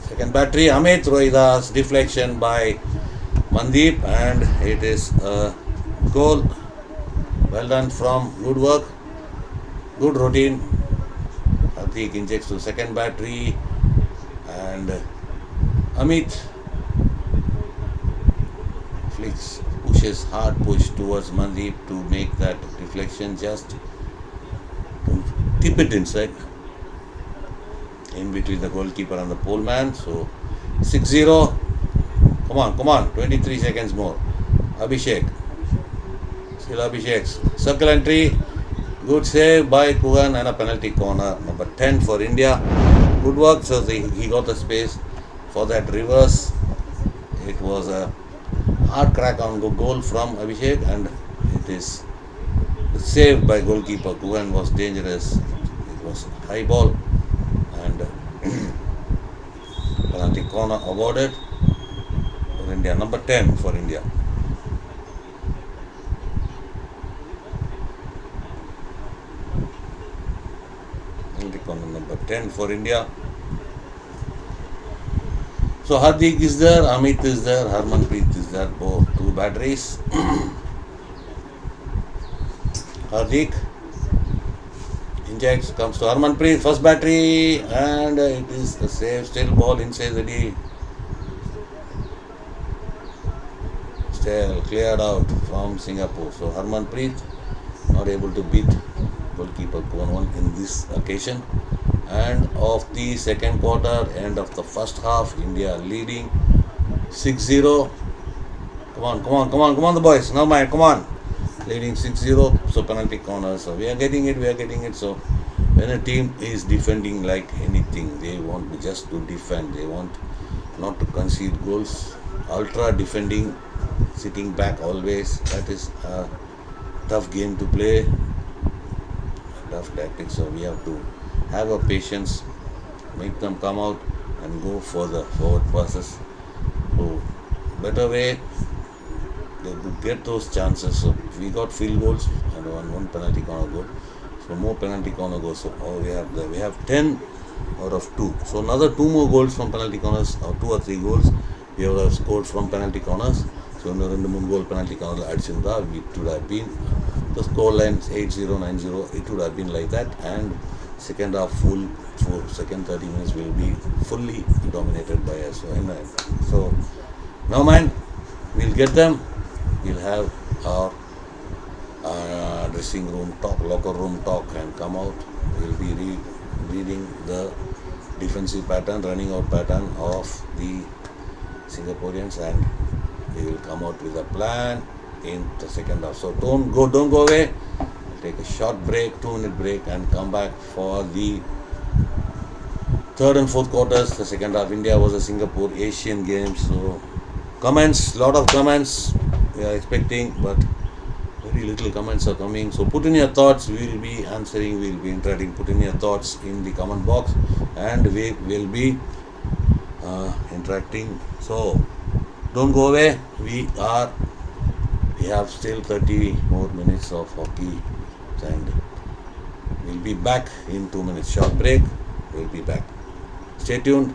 Second battery, Amit Rohidas, deflection by Mandeep, and it is a goal. Well done from good work, good routine. Hardik injects to second battery, and Amit flicks, pushes hard push towards Mandeep to make that deflection, just to tip it inside in between the goalkeeper and the pole man. So 6-0. Come on, 23 seconds more. Abhishek. Still Abhishek. Circle entry. Good save by Kugan and a penalty corner. Number 10 for India. Good work. So he got the space for that reverse. It was a hard crack on goal from Abhishek, and it is saved by goalkeeper. Kugan was dangerous. It was high ball, and penalty corner awarded for India. Number 10 for India. Penalty corner number 10 for India. So Hardik is there, Amit is there, Harmanpreet is there, both two batteries. Hardik injects, comes to Harmanpreet, first battery, and it is a save, still ball inside the D. Still cleared out from Singapore. So Harmanpreet not able to beat goalkeeper Kuan in this occasion. And of the second quarter, end of the first half, India leading 6-0. Come on, the boys. Now, man, come on. Leading 6-0. So, penalty corner. So, we are getting it. So, when a team is defending like anything, they want just to defend. They want not to concede goals. Ultra defending, sitting back always. That is a tough game to play. Tough tactics. So, we have to have a patience, make them come out and go further forward passes. So better way they could get those chances. So we got field goals and one penalty corner goal. So more penalty corner goals. So we have 10 out of 2. So another 2 more goals from penalty corners, or 2 or 3 goals we have scored from penalty corners. So in the 2 goal penalty corner adichinda, it would have been the score line 8-0, 9-0. It would have been like that, and second half full for second 30 minutes will be fully dominated by us. So now, man, we'll get them. We'll have our dressing room talk, locker room talk, and come out. We'll be reading the defensive pattern, running out pattern of the Singaporeans, and we will come out with a plan in the second half. So don't go away. Take a short break, 2-minute break, and come back for the third and fourth quarters. The second half, India versus Singapore Asian Games. So lot of comments we are expecting, but very little comments are coming. So put in your thoughts. We will be answering. We will be interacting. Put in your thoughts in the comment box, and we will be interacting. So don't go away. We have still 30 more minutes of hockey, and we'll be back in 2 minutes. Short break. We'll be back. Stay tuned.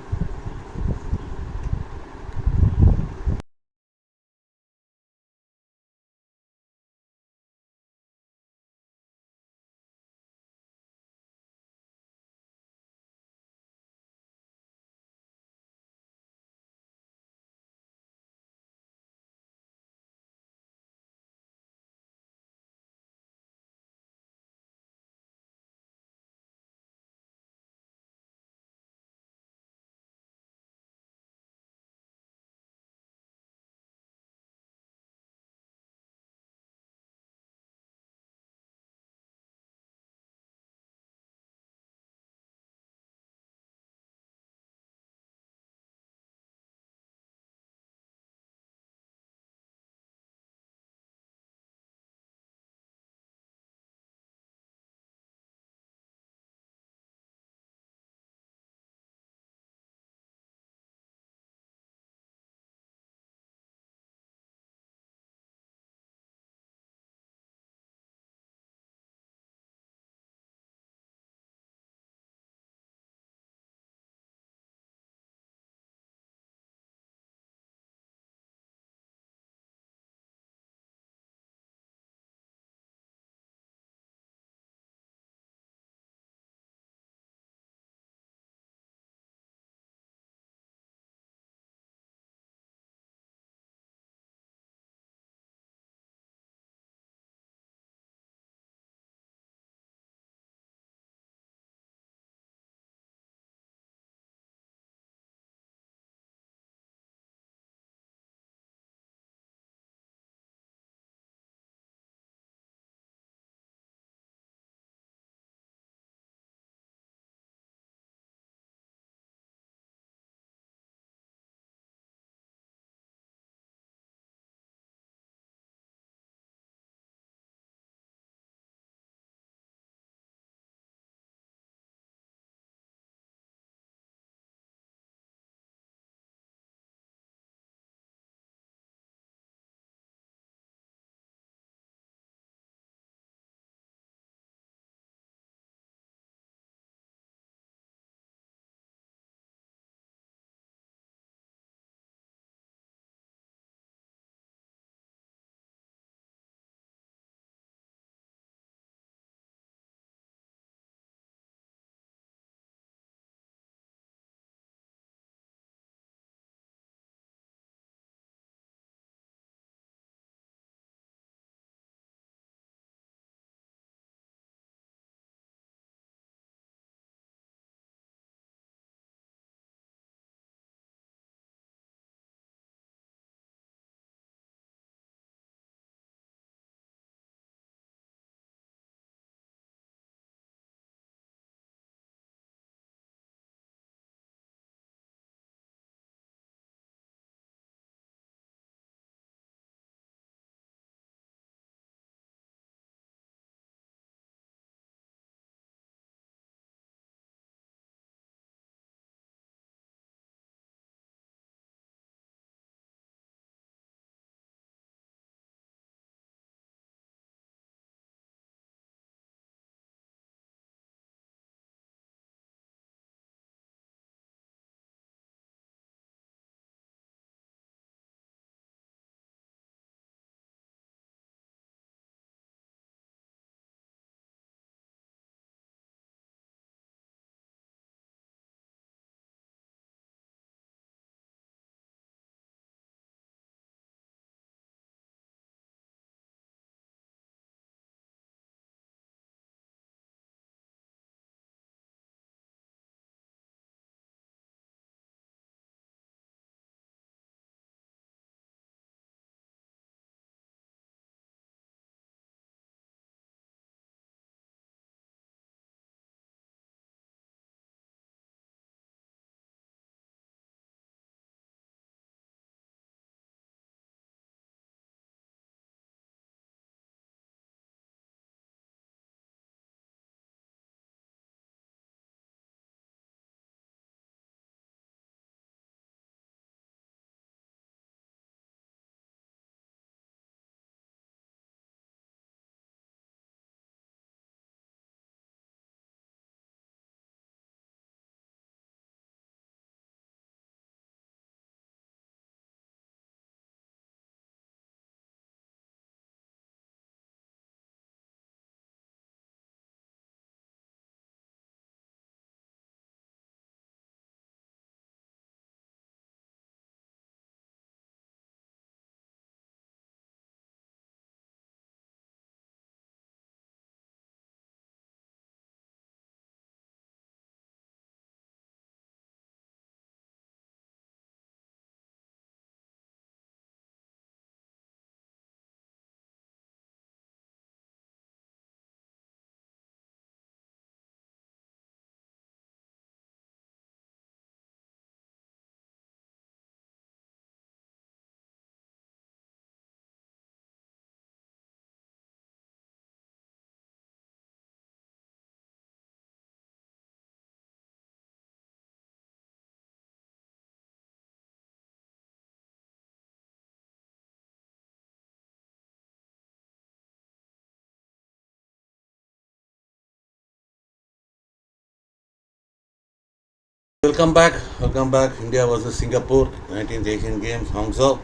Welcome back. India versus Singapore, 19th Asian Games, Hangzhou.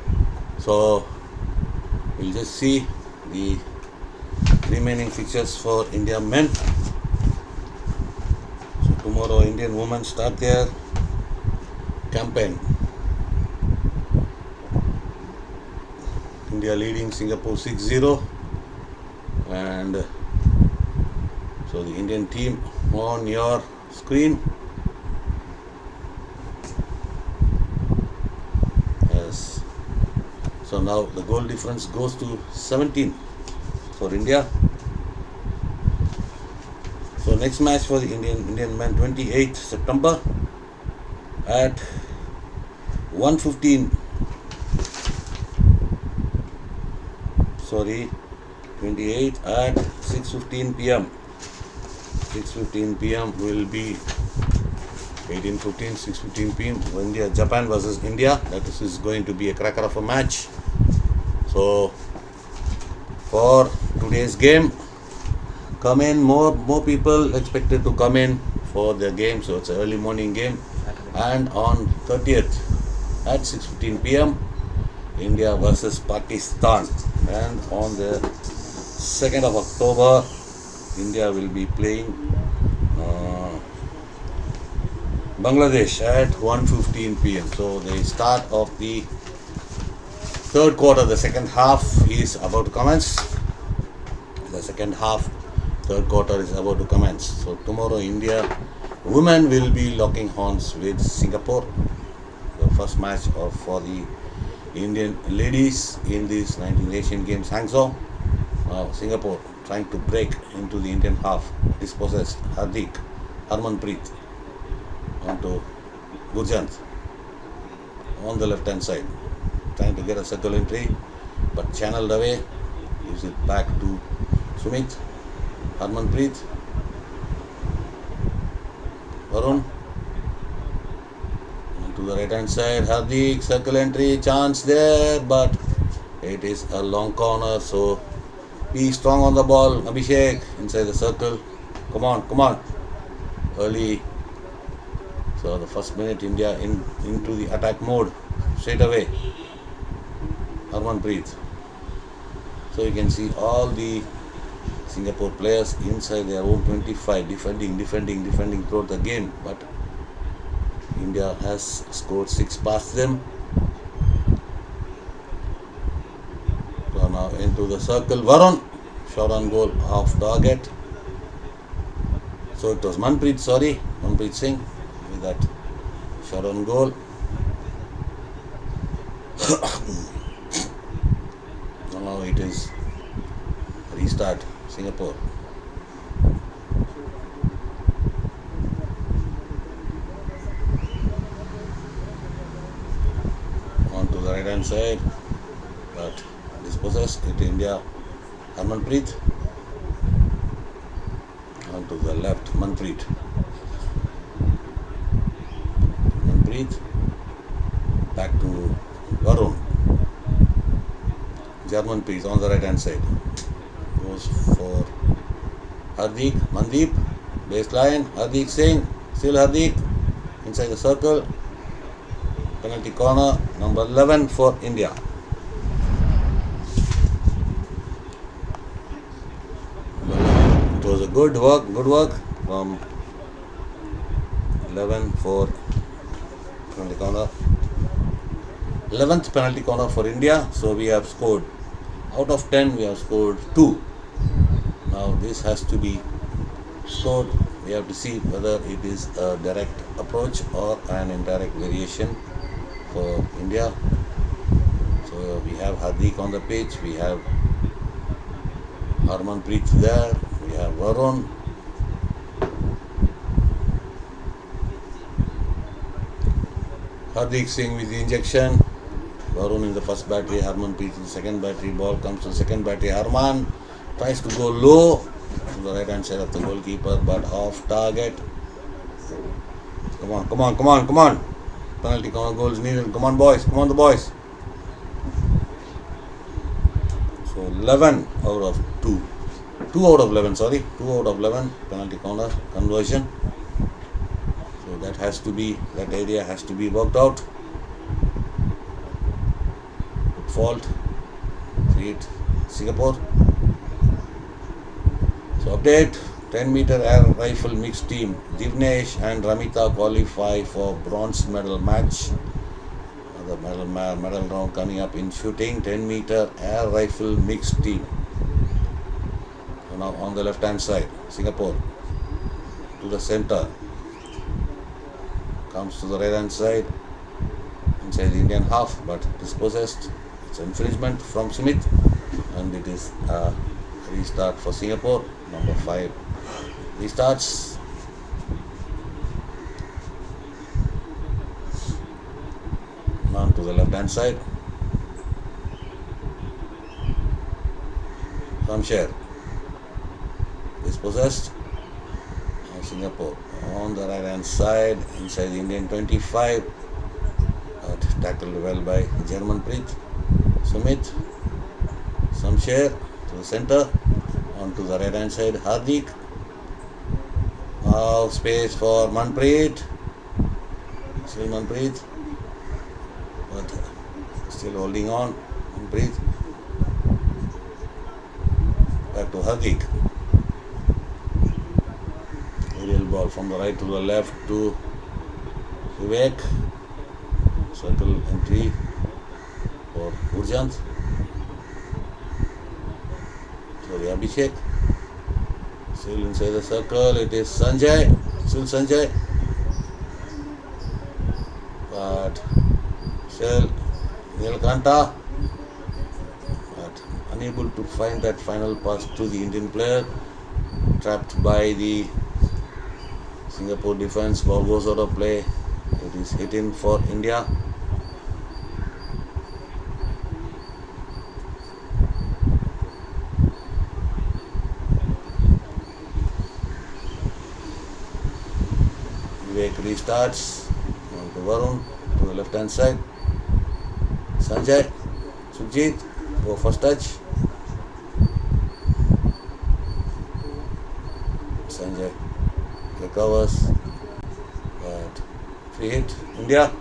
So we'll just see the remaining fixtures for India men. So tomorrow, Indian women start their campaign. India leading Singapore 6-0, and so the Indian team on your screen. Yes. So now the goal difference goes to 17 for India. So next match for the Indian men, 28th September at 1:15. 28 at 6:15 p.m. 6:15 p.m. will be 18:15, 6:15 p.m. India, Japan versus India. This is going to be a cracker of a match. So for today's game, come in, more people expected to come in for the game. So it's an early morning game, and on 30th at 6:15 p.m. India versus Pakistan, and on the 2nd of October India will be playing Bangladesh at 1:15 p.m. So the start of the third quarter, the second half is about to commence. The second half, third quarter is about to commence. So tomorrow India women will be locking horns with Singapore. The first match for the Indian ladies in these 19 Asian Games, Hangzhou. Singapore trying to break into the Indian half, dispossessed Harmanpreet onto Gurjant on the left hand side, trying to get a circle entry, but channeled away, gives it back to Sumit. Harmanpreet, Varun, to the right hand side, Hardik, circle entry, chance there, but it is a long corner. So be strong on the ball, Abhishek, inside the circle. Come on, early. So the first minute, India into the attack mode straight away. Harmanpreet. So you can see all the Singapore players inside their own 25, defending throughout the game, but India has scored 6 past them. So now into the circle, Varun, shot on goal, off target. So it was Manpreet Singh with that shot on goal. Now it is restart, Singapore. To the right hand side, but dispossessed it India. Harmanpreet on to the left, Manpreet back to Varun. Jarmanpreet on the right hand side goes for Mandeep, baseline, Hardik Singh, still Hardik inside the circle. Penalty corner, number 11 for India. It was a good work from 11 for penalty corner. 11th penalty corner for India. So we have scored, out of 10 we have scored 2. Now this has to be scored. We have to see whether it is a direct approach or an indirect variation for India. So we have Hardik on the pitch, we have Harmanpreet there, we have Varun, Hardik Singh with the injection, Varun in the first battery, Harmanpreet in the second battery. Ball comes to the second battery. Harman tries to go low to the right hand side of the goalkeeper, but off target. Come on. Penalty corner goals needed. Come on the boys. So 11 out of 2. 2 out of 11 penalty corner conversion. So that area has to be worked out. Fault, create Singapore. So update, 10-meter air rifle mixed team. Divnesh and Ramita qualify for bronze medal match. The medal round coming up in shooting, 10-meter air rifle mixed team. So now on the left hand side, Singapore to the center, comes to the right hand side, inside the Indian half, but dispossessed. It's infringement from Smith, and it is a restart for Singapore. Number 5 restarts. Now to the left hand side, Ramshare dispossessed. Now Singapore on the right hand side, inside the Indian 25, but tackled well by German Preet. Sumit, Samsher to the center, on to the right hand side, Hardik. Now space for Manpreet, still Manpreet, but still holding on. Manpreet, back to Hardik. Aerial ball from the right to the left to Vivek. Circle entry for Gurjant. Sorry, Abhishek. Still inside the circle, it is Sanjay. Still Sanjay. But still Nilkanta. But unable to find that final pass to the Indian player. Trapped by the Singapore defense. Ball goes out of play. It is hit in for India. Vivek restarts. On to Varun to the left hand side. Sanjay, Sujit, go first touch. Sanjay recovers, but free hit, India.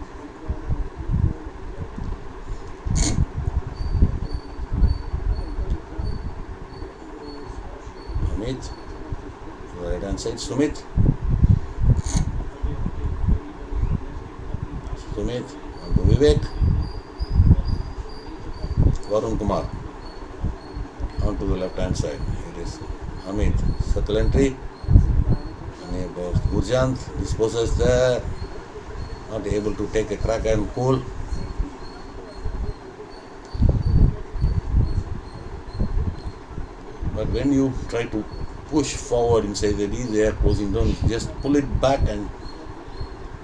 Amit, right hand side, Sumit. Sumit, on to Vivek. Varun Kumar, on to the left hand side. It is Amit, circle entry. Gurjant disposes there, not able to take a crack and pull. But when you try to push forward inside the D, they are closing down. Just pull it back and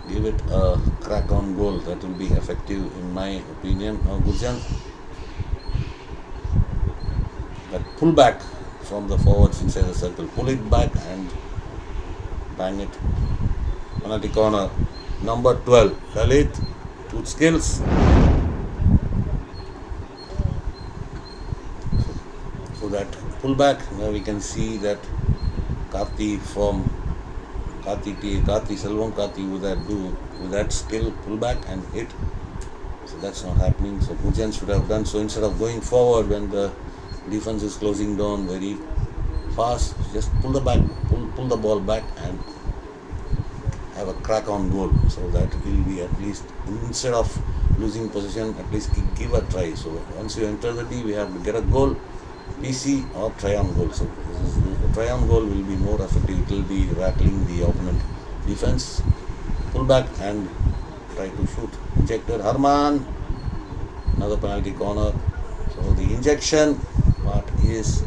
give it a crack on goal. That will be effective in my opinion. Now Gurjant, but pull back from the forwards inside the circle. Pull it back and bang it. Penalty corner. Number 12, Lalit, good skills. So that pull back. Now we can see that Karthi from Karthi Selvam Karthi with that skill, pull back and hit. So that's not happening. So Gurjant should have done so. Instead of going forward when the defense is closing down very fast, just pull the ball back and have a crack on goal, so that will be at least, instead of losing possession, at least give a try. So once you enter the D, we have to get a goal, PC or try on goal. So the try on goal will be more effective. It will be rattling the opponent defense. Pull back and try to shoot. Injected Harman, another penalty corner. So the injection part is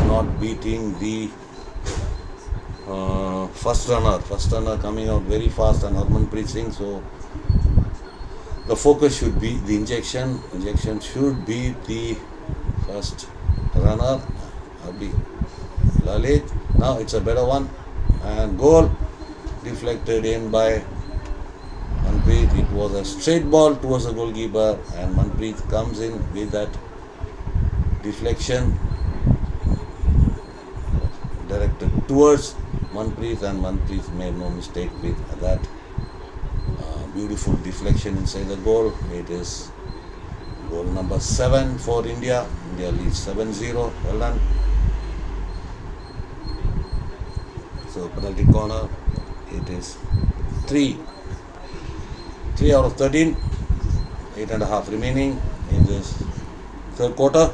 not beating the first runner coming out very fast, and Harmanpreet Singh. So the focus should be the injection should be the first runner, Abhi Lalit. Now it's a better one, and goal deflected in by Manpreet. It was a straight ball towards the goalkeeper, and Manpreet comes in with that deflection directed towards Manpreet, and Manpreet made no mistake with that beautiful deflection inside the goal. It is goal number 7 for India. India leads 7-0. Well done. So penalty corner. It is 3 out of 13. 8.5 remaining in this third quarter.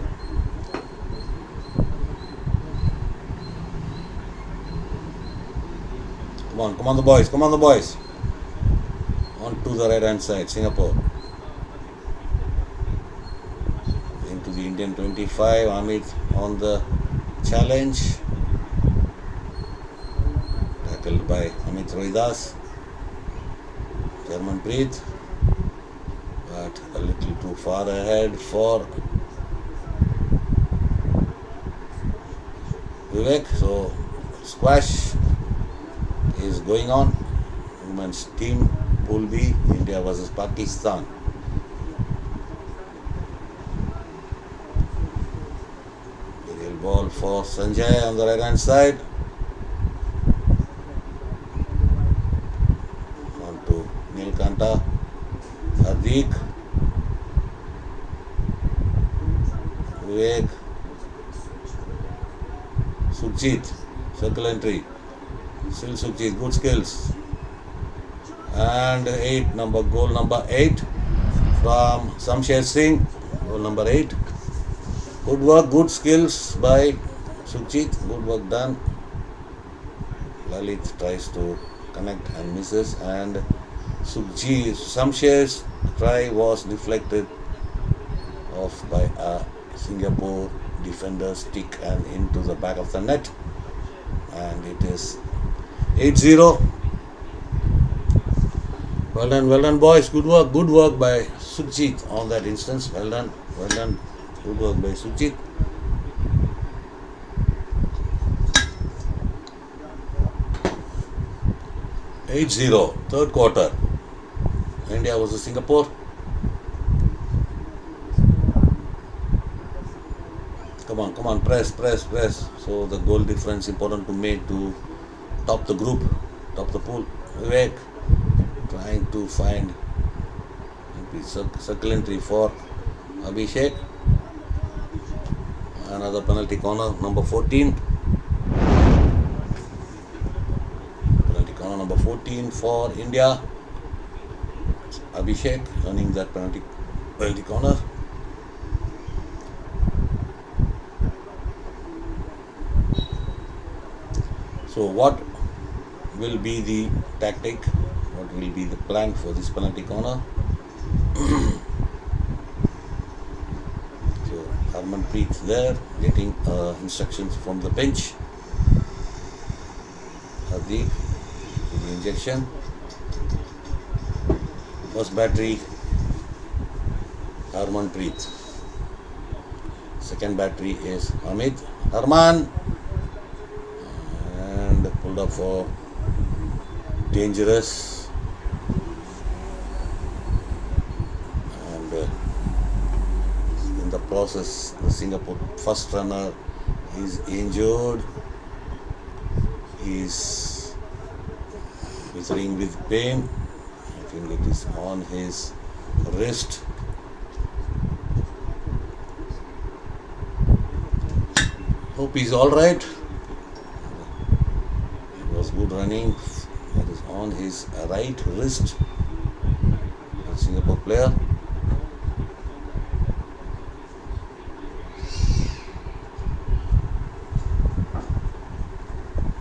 Come on the boys, on to the right hand side, Singapore. Into the Indian 25, Amit on the challenge. Tackled by Amit Rohidas. Manpreet, but a little too far ahead for Vivek. So squash is going on. Women's team Pool B, India versus Pakistan. Aerial ball for Sanjay on the right hand side. On to Nilkanta. Hardik. Vivek. Sukhjit. Circle entry. Still Sukhjit, good skills. And goal number 8 from Samsher Singh. Goal number 8. Good work, good skills by Sukhjit. Good work done. Lalit tries to connect and misses, and Samsher's try was deflected off by a Singapore defender stick and into the back of the net, and it is 8-0. Well done boys, good work by Sukhjit on that instance. Well done, good work by Sukhjit. Third quarter. India versus Singapore. Come on, press. So the goal difference important to make to top the group, top the pool. Vivek trying to find circle entry for Abhishek. Another penalty corner, number 14. Penalty corner number 14 for India. Abhishek earning that penalty corner. So what will be the tactic? What will be the plan for this penalty corner? So Harmanpreet there getting instructions from the bench. Hardik with the injection. First battery Harmanpreet. Second battery is Amit. Harman, and pulled up for dangerous, and in the process the Singapore first runner is injured. He is withering with pain. I think it is on his wrist. Hope he's alright. It was good running. It is on his right wrist. The Singapore player.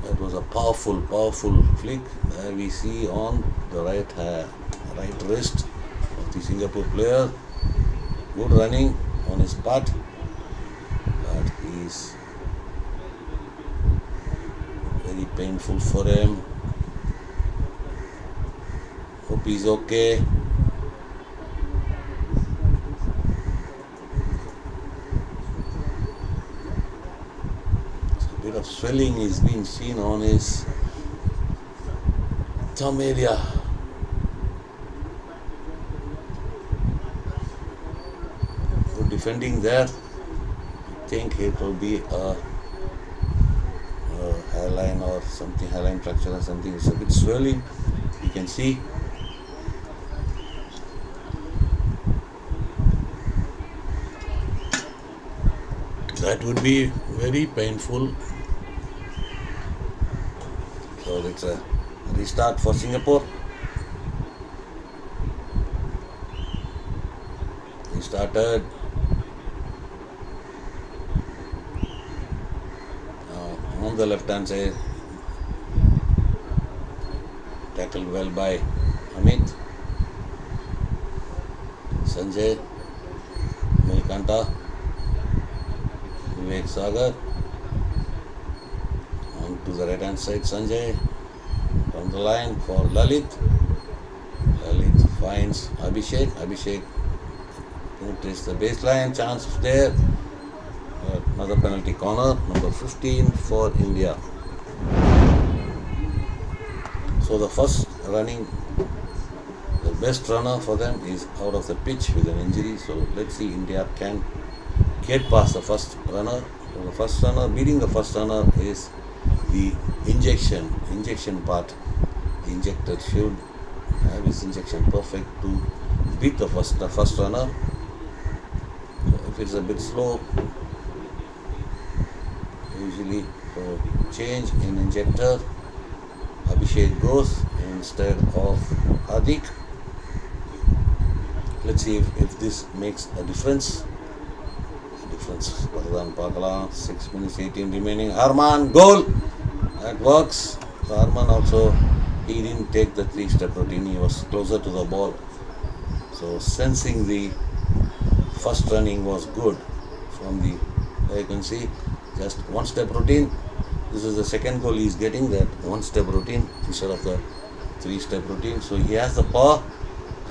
That was a powerful flick. There we see on the right wrist of the Singapore player. Good running on his part, but he is very painful for him. Hope he's okay. A bit of swelling is being seen on his thumb area. Good defending there. I think it will be a hairline or something, hairline fracture or something. It's a bit swelling. You can see. That would be very painful. So it's a restart for Singapore. He started. On the left hand side, tackled well by Amit, Sanjay, Nilkanta, Vivek Sagar. On to the right hand side, Sanjay on the line for Lalit. Lalit finds Abhishek. Abhishek penetrates the baseline. Chance there. Another penalty corner, number 15 for India. So the first running, the best runner for them is out of the pitch with an injury. So let's see India can get past the first runner. So the first runner, beating the first runner is the injection part. The injector should have his injection perfect to beat the first runner. So if it's a bit slow, usually for change in injector, Abhishek goes instead of Hardik. Let's see if this makes a difference. Vardhan Pakala, 6 minutes 18 remaining. Harman, goal! That works. So Harman also, he didn't take the 3-step routine, he was closer to the ball. So sensing the first running was good from the, you can see, just 1-step routine. This is the second goal he is getting, that 1-step routine instead of the 3-step routine. So he has the power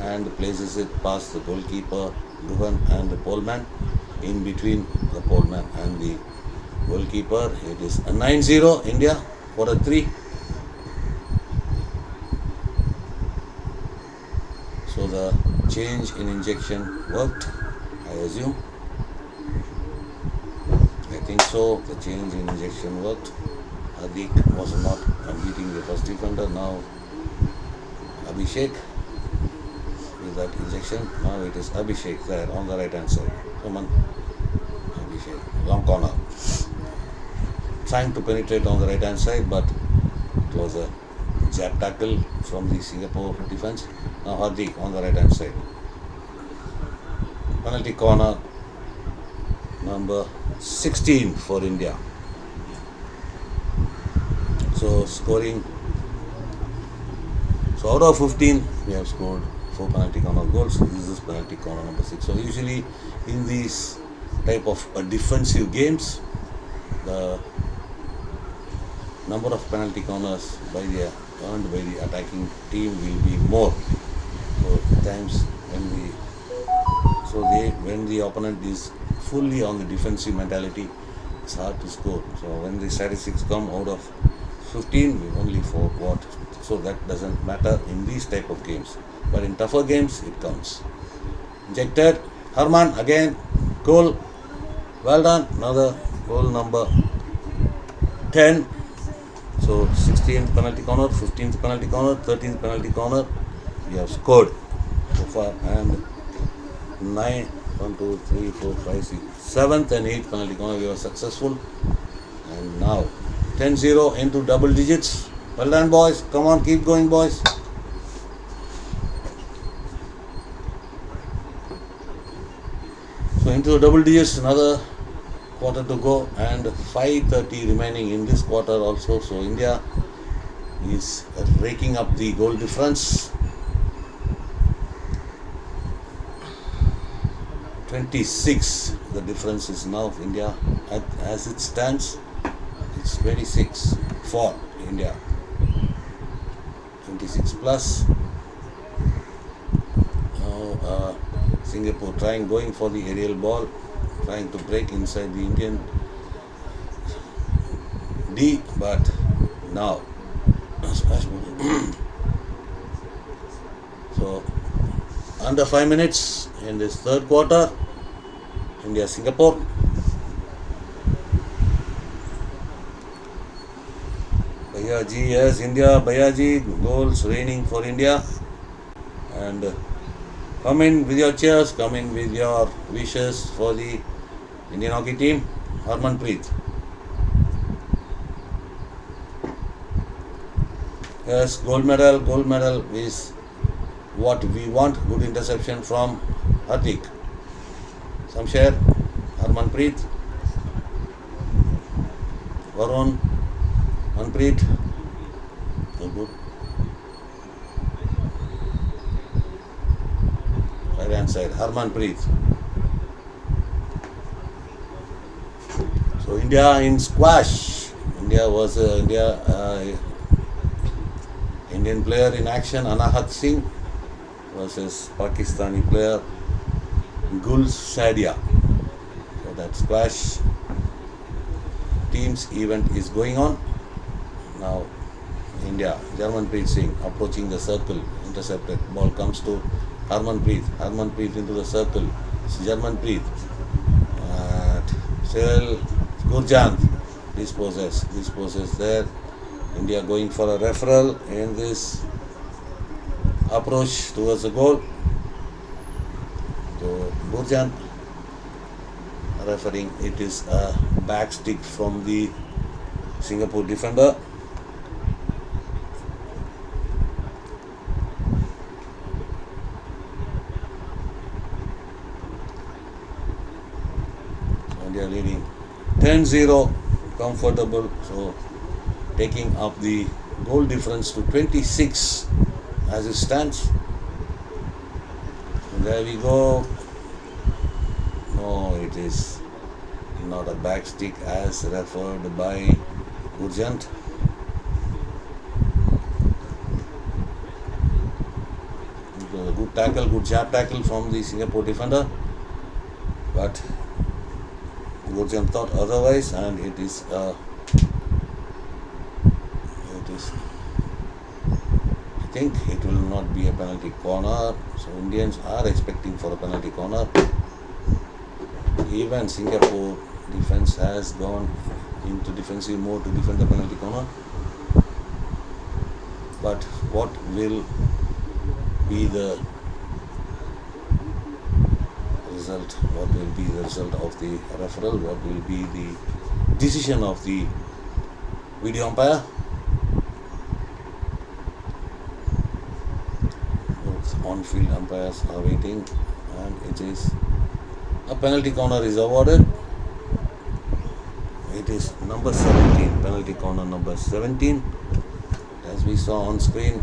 and places it past the goalkeeper, Duhan, and the poleman. In between the poleman and the goalkeeper, it is a 9-0 India, quarter 3. So the change in injection worked, I assume. I think so. The change in injection worked. Hardik was not beating the first defender. Now Abhishek with that injection. Now it is Abhishek there on the right hand side. Come on, Abhishek, long corner. Trying to penetrate on the right hand side, but it was a jab tackle from the Singapore defense. Now Hardik on the right hand side. Penalty corner number 16 for India. So scoring. So out of 15, we have scored 4 penalty corner goals. This is penalty corner number 6. So usually in these type of defensive games, the number of penalty corners earned by the attacking team will be more. So times when the opponent is fully on the defensive mentality, it's hard to score. So when the statistics come out of 15, we only for what? So that doesn't matter in these type of games. But in tougher games, it counts. Injected. Harman again. Goal. Well done. Another goal number 10. So 16th penalty corner, 15th penalty corner, 13th penalty corner. We have scored so far. And 9, 1, 2, 3, 4, 5, 6, 7th and 8th penalty corner we were successful. And now 10-0 into double digits. Well done, boys. Come on, keep going, boys. So into the double digits, another quarter to go and 5:30 remaining in this quarter also. So India is raking up the goal difference. 26, the difference is now of India as it stands. It's 26 for India. 26 plus. Now Singapore going for the aerial ball, trying to break inside the Indian D, but now so under 5 minutes in this third quarter, India Singapore. Bayaji, yes, India, Bayaji, goals raining for India. And come in with your cheers, come in with your wishes for the Indian hockey team. Harmanpreet. Yes, gold medal is what we want. Good interception from Hardik. Some share. Harmanpreet. Varun. Manpreet. Good. Right hand side. Harmanpreet. So India in squash. Indian player in action, Anahat Singh versus Pakistani player Gul Sadia. So that squash teams event is going on. Now India, Harmanpreet Singh approaching the circle, intercepted. Ball comes to Harmanpreet. Harmanpreet into the circle. Harmanpreet. Still Gurjant disposes there. India going for a referral in this approach towards the goal. So Gurjant referring it is a back stick from the Singapore defender. India leading 10-0, comfortable. So taking up the goal difference to 26 as it stands. And there we go. No, it is not a back stick as referred by Gurjant. Good tackle, good jab tackle from the Singapore defender. But Gurjant thought otherwise, and it is I think it will not be a penalty corner. So Indians are expecting for a penalty corner. Even Singapore defense has gone into defensive mode to defend the penalty corner. But what will be the result? What will be the result of the referral? What will be the decision of the video umpire? On-field umpires are waiting, and it is a penalty corner is awarded. It is number 17, penalty corner number 17, as we saw on screen.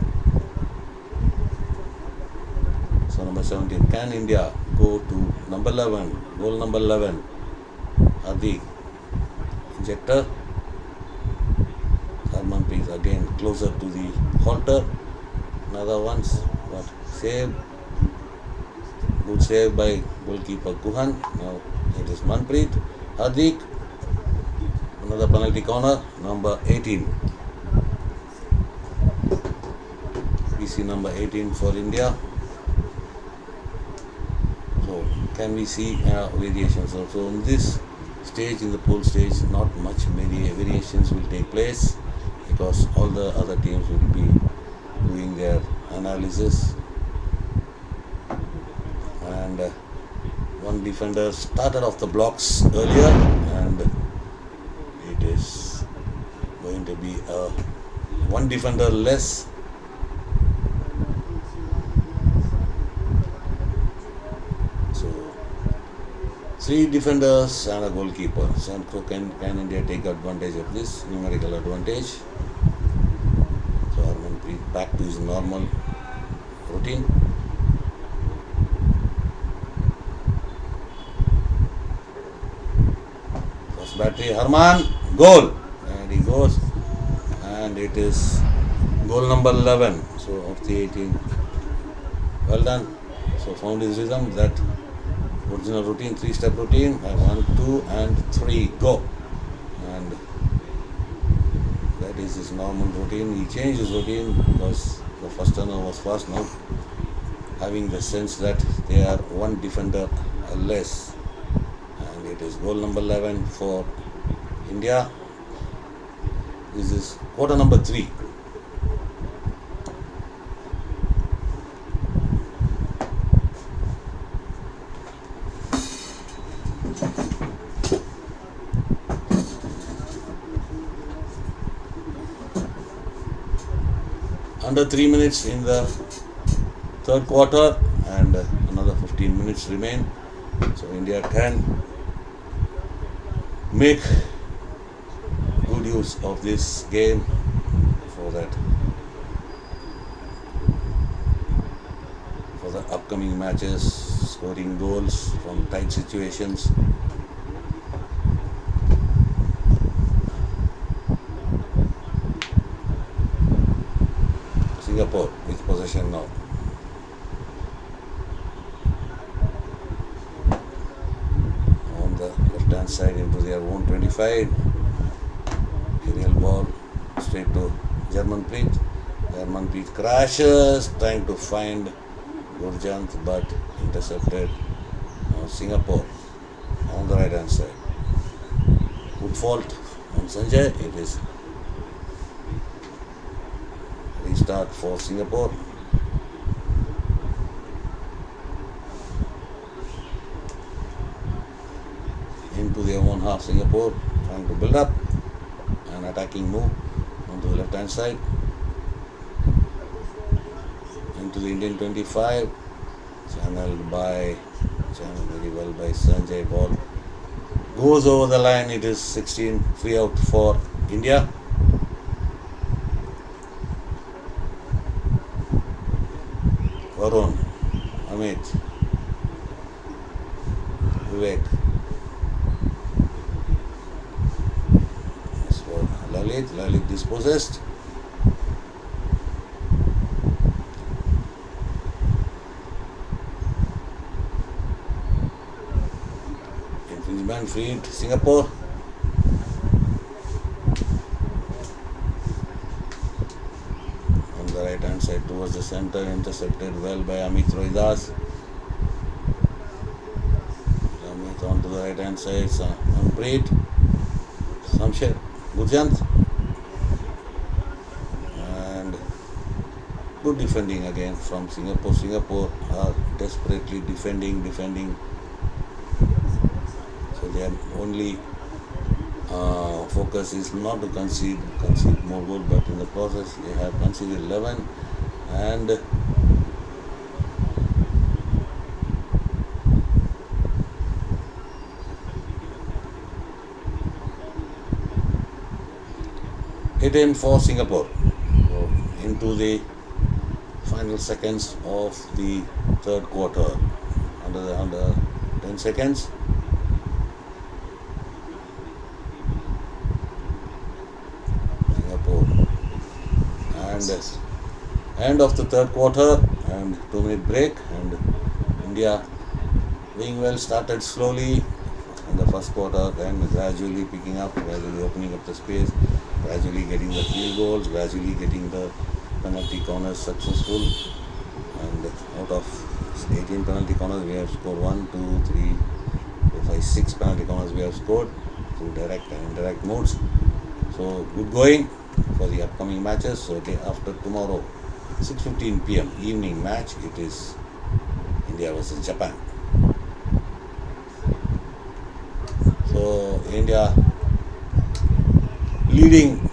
So number 17, can India go to number 11, goal number 11, Hardik, injector. Harmanpreet again closer to the halter, another once, but save, good save by goalkeeper Guhan. Now it is Manpreet. Hardik, another penalty corner, number 18. We see number 18 for India. So can we see variations? So in this stage, in the pool stage, not much variations will take place because all the other teams will be doing their analysis. And one defender started off the blocks earlier, and it is going to be one defender less. So 3 defenders and a goalkeeper. So can India take advantage of this numerical advantage? So Harmanpreet back to his normal routine. Battery, Harman, goal, and he goes, and it is goal number 11, so of the 18. Well done. So found his rhythm, that original routine, 3-step routine, 1, 2 and 3, go, and that is his normal routine. He changed his routine because the first turner was fast. Now having the sense that they are one defender less. It is goal number 11 for India. This is quarter number 3. Under 3 minutes in the third quarter, and another 15 minutes remain. So India can make good use of this game for the upcoming matches, scoring goals from tight situations. Singapore with possession now. On the left hand side into their own 25. Aerial ball straight to Germanpreet. Germanpreet crashes, trying to find Gurjant, but intercepted. Now Singapore on the right hand side. Good fault on Sanjay. It is restart for Singapore. Into their own half, Singapore trying to build up an attacking move onto the left hand side. Into the Indian 25, channeled very well by Sanjay. Ball goes over the line. It is 16 free out for India. Varun, Amit, Vivek. That's for Lalit. Lalit dispossessed. Infringement freed Singapore. On the right hand side towards the center, intercepted well by Amit Rohidas. Amit onto the right hand side, Manpreet, Samsher, Gurjant, and good defending again from Singapore. Singapore are desperately defending. So their only focus is not to concede more goals, but in the process they have conceded 11, and hit in for Singapore. So into the final seconds of the third quarter, under 10 seconds. And end of the third quarter and 2-minute break, and India doing well, started slowly in the first quarter, then gradually picking up, gradually opening up the space, gradually getting the field goals, gradually getting the penalty corners successful, and out of 18 penalty corners we have scored 1, 2, 3, 4, 5, 6 penalty corners we have scored through direct and indirect modes. So good going for the upcoming matches. So day after tomorrow, 6:15 p.m. evening match, it is India versus Japan. So India leading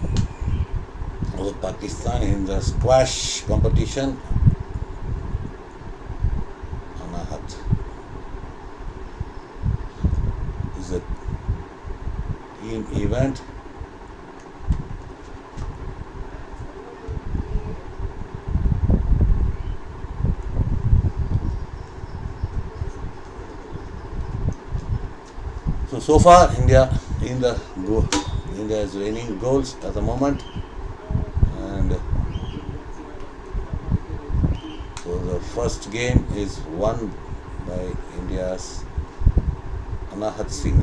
over Pakistan in the squash competition. Anahat is a team event. So far, India is winning goals at the moment, and so the first game is won by India's Anahat Singh,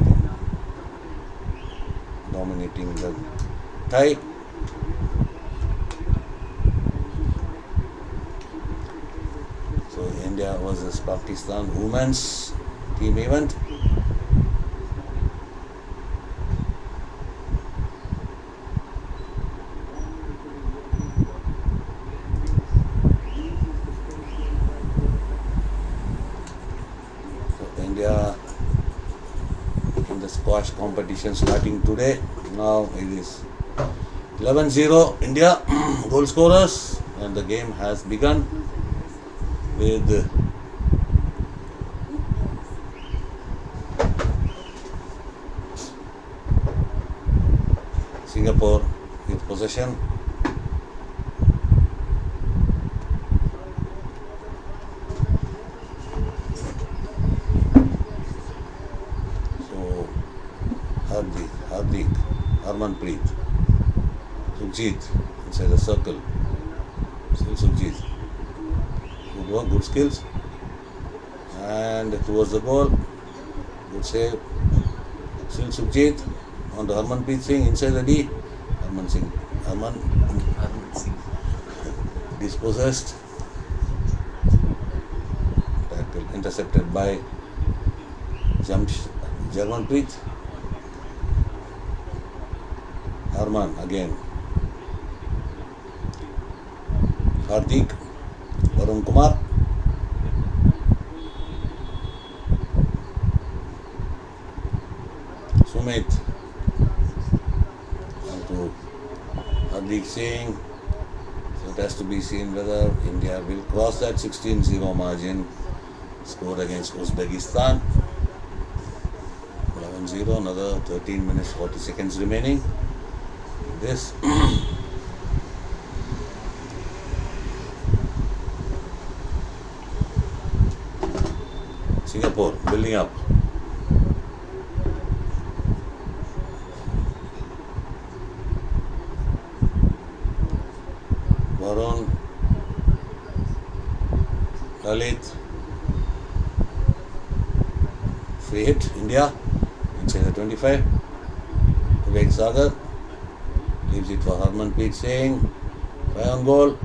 dominating the tie. So India versus Pakistan women's team event. squash competition starting today. Now it is 11-0 India goal scorers, and the game has begun with Singapore with possession. So Hardik, Harmanpreet, Sukhjit inside the circle. Still Sukhjit. Good work, good skills. And towards the goal. Good save. Still Sukhjit on the Harmanpreet Singh inside the D. Harman dispossessed. Tackle intercepted by Jarmanpreet. Harman again. Hardik, Varun Kumar. Sumit. And to Hardik Singh. So it has to be seen whether India will cross that 16-0 margin scored against Uzbekistan. 11-0, another 13 minutes 40 seconds remaining. This Singapore building up. Varun, Lalit, free hit, India, inside the 25. Vivek Sagar leaves it for Harmanpreet Singh. Try on goal,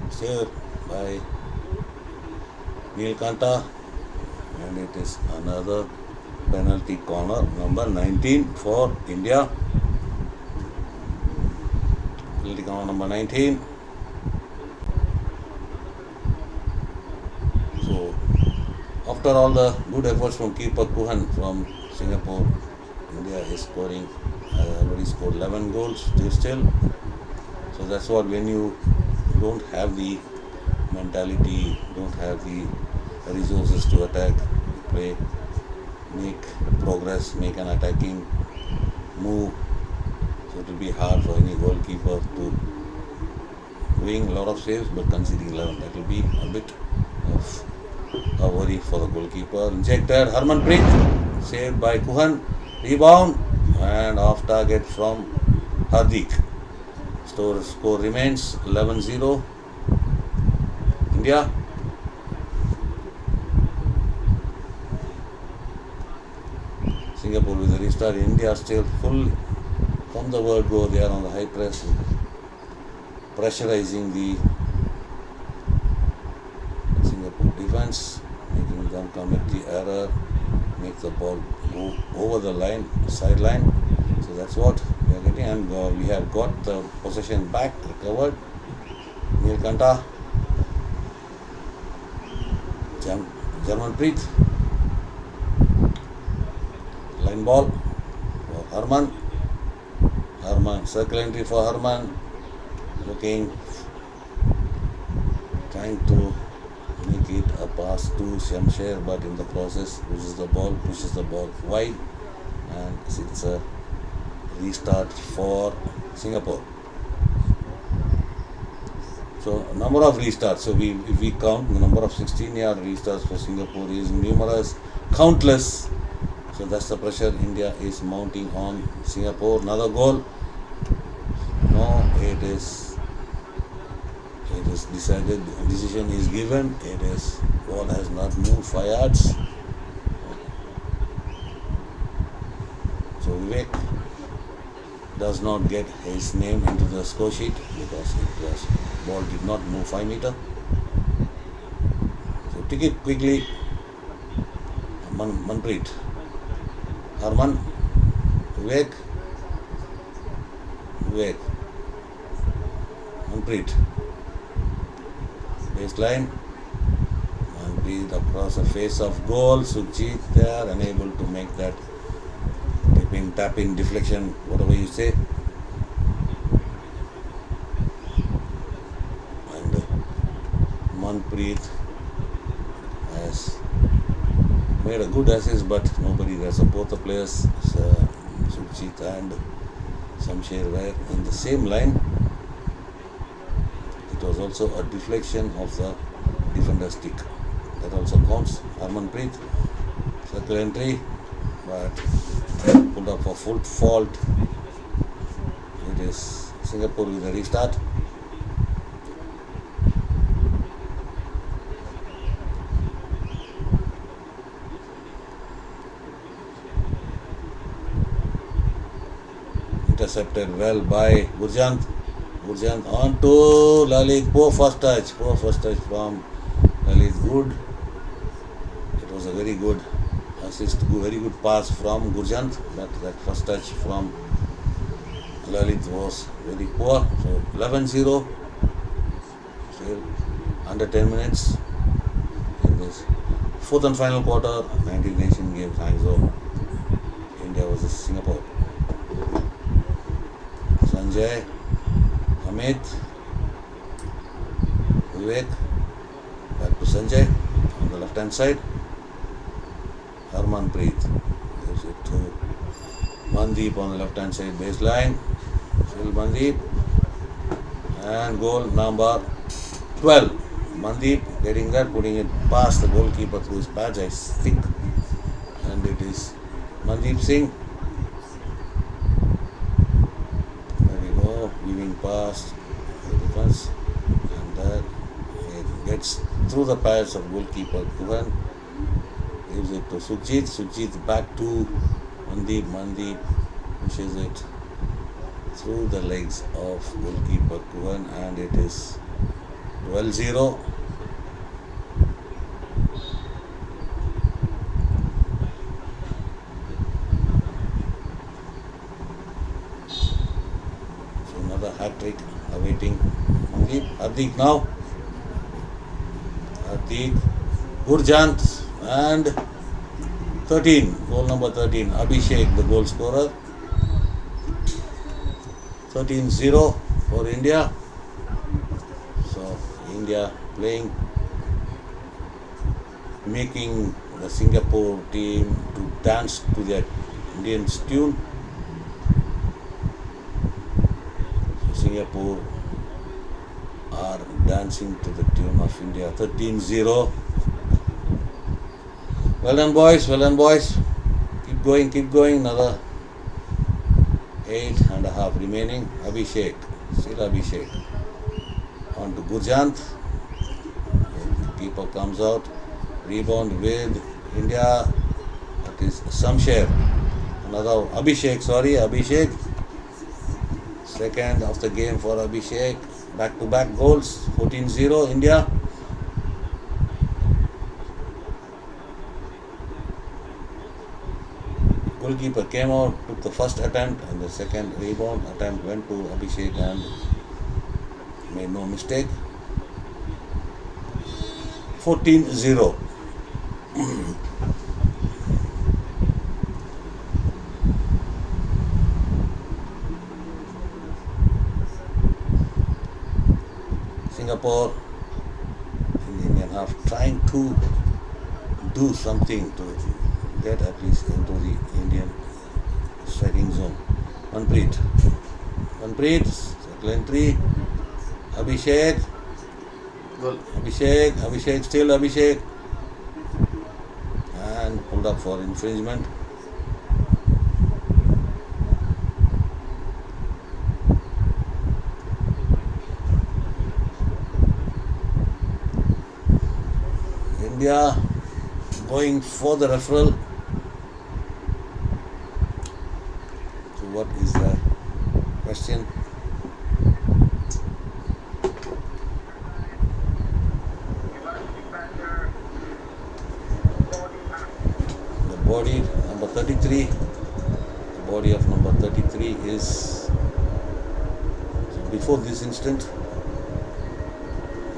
saved by Neil Kanta, and it is another penalty corner, number 19 for India. Penalty corner number 19. So, after all the good efforts from keeper Kuhan from Singapore, India is scoring, already scored 11 goals still. So that's what, when you don't have the mentality, don't have the resources to attack, play, make progress, make an attacking move. So it will be hard for any goalkeeper to doing a lot of saves but conceding 11. That will be a bit of a worry for the goalkeeper. Injected Harmanpreet, saved by Kuhan, rebound and off target from Hardik. Score remains 11-0 India. Singapore with a restart. India still full from the word go. They are on the high press, pressurizing the Singapore defense, making them commit the error, make the ball go over the line, sideline. So that's what we are getting, and we have got the possession back, recovered. Neelkanta, Jarmanpreet, line ball for Harman. Harman, circle entry for Harman, looking, trying to make it a pass to Shamsher, but in the process pushes the ball wide, and it's a restart for Singapore. So number of restarts, so if we count the number of 16-yard restarts for Singapore is numerous, countless. So that's the pressure India is mounting on Singapore. Another goal. No, it is decided, decision is given. It is, ball has not moved 5 yards. So Vivek does not get his name into the score sheet because ball did not move 5 meters. So take it quickly. Manpreet, Harman, Vivek, Manpreet, baseline, Manpreet across the face of goal. Sukhjit there, unable to make that tap in, deflection, whatever you say. And Manpreet has made a good assist, but nobody there. So both the players, Sukhjit and Shamsher, were in the same line. It was also a deflection of the defender's stick. That also counts. Harmanpreet, circle entry, but pulled up for full fault. It is Singapore with a restart. Intercepted well by Gurjant. Gurjant on to Lalit. Poor first touch from Lalit. Good. It was a very good assist, very good pass from Gurjant, but that first touch from Lalit was very poor. So 11-0. Still under 10 minutes in this fourth and final quarter, 19 Asian Games, Hangzhou. India versus Singapore. Sanjay, Amit, Vivek, back to Sanjay on the left hand side. Harmanpreet gives it to Mandeep on the left hand side baseline. Still Mandeep, and goal number 12. Mandeep getting that, putting it past the goalkeeper through his pads, I think, and it is Mandeep Singh. Weaving past the defense, and that it gets through the pads of goalkeeper Kuhan. Gives it to Sukhjit. Sukhjit back to Mandeep. Mandeep pushes it through the legs of goalkeeper Kuhan, and it is 12-0. Hat-trick awaiting Mandeep. Hardik now. Hardik. Gurjant, and 13. Goal number 13. Abhishek, the goal scorer. 13-0 for India. So India playing, making the Singapore team to dance to their Indian tune. Singapore are dancing to the tune of India. 13-0. Well done, boys. Well done, boys. Keep going, keep going. Another 8.5 remaining. Abhishek. Still Abhishek. On to Gurjant. The keeper comes out. Rebound with India. That is Shamsher. Another Abhishek. Second of the game for Abhishek. Back-to-back goals. 14-0 India. Goalkeeper came out, took the first attempt, and the second rebound attempt went to Abhishek and made no mistake. 14-0. Singapore in the Indian half trying to do something to get at least into the Indian striking zone. Manpreet, circle entry. Abhishek, still Abhishek, and pulled up for infringement. India going for the referral. So what is the question? The body number 33. The body of number 33 is before this instant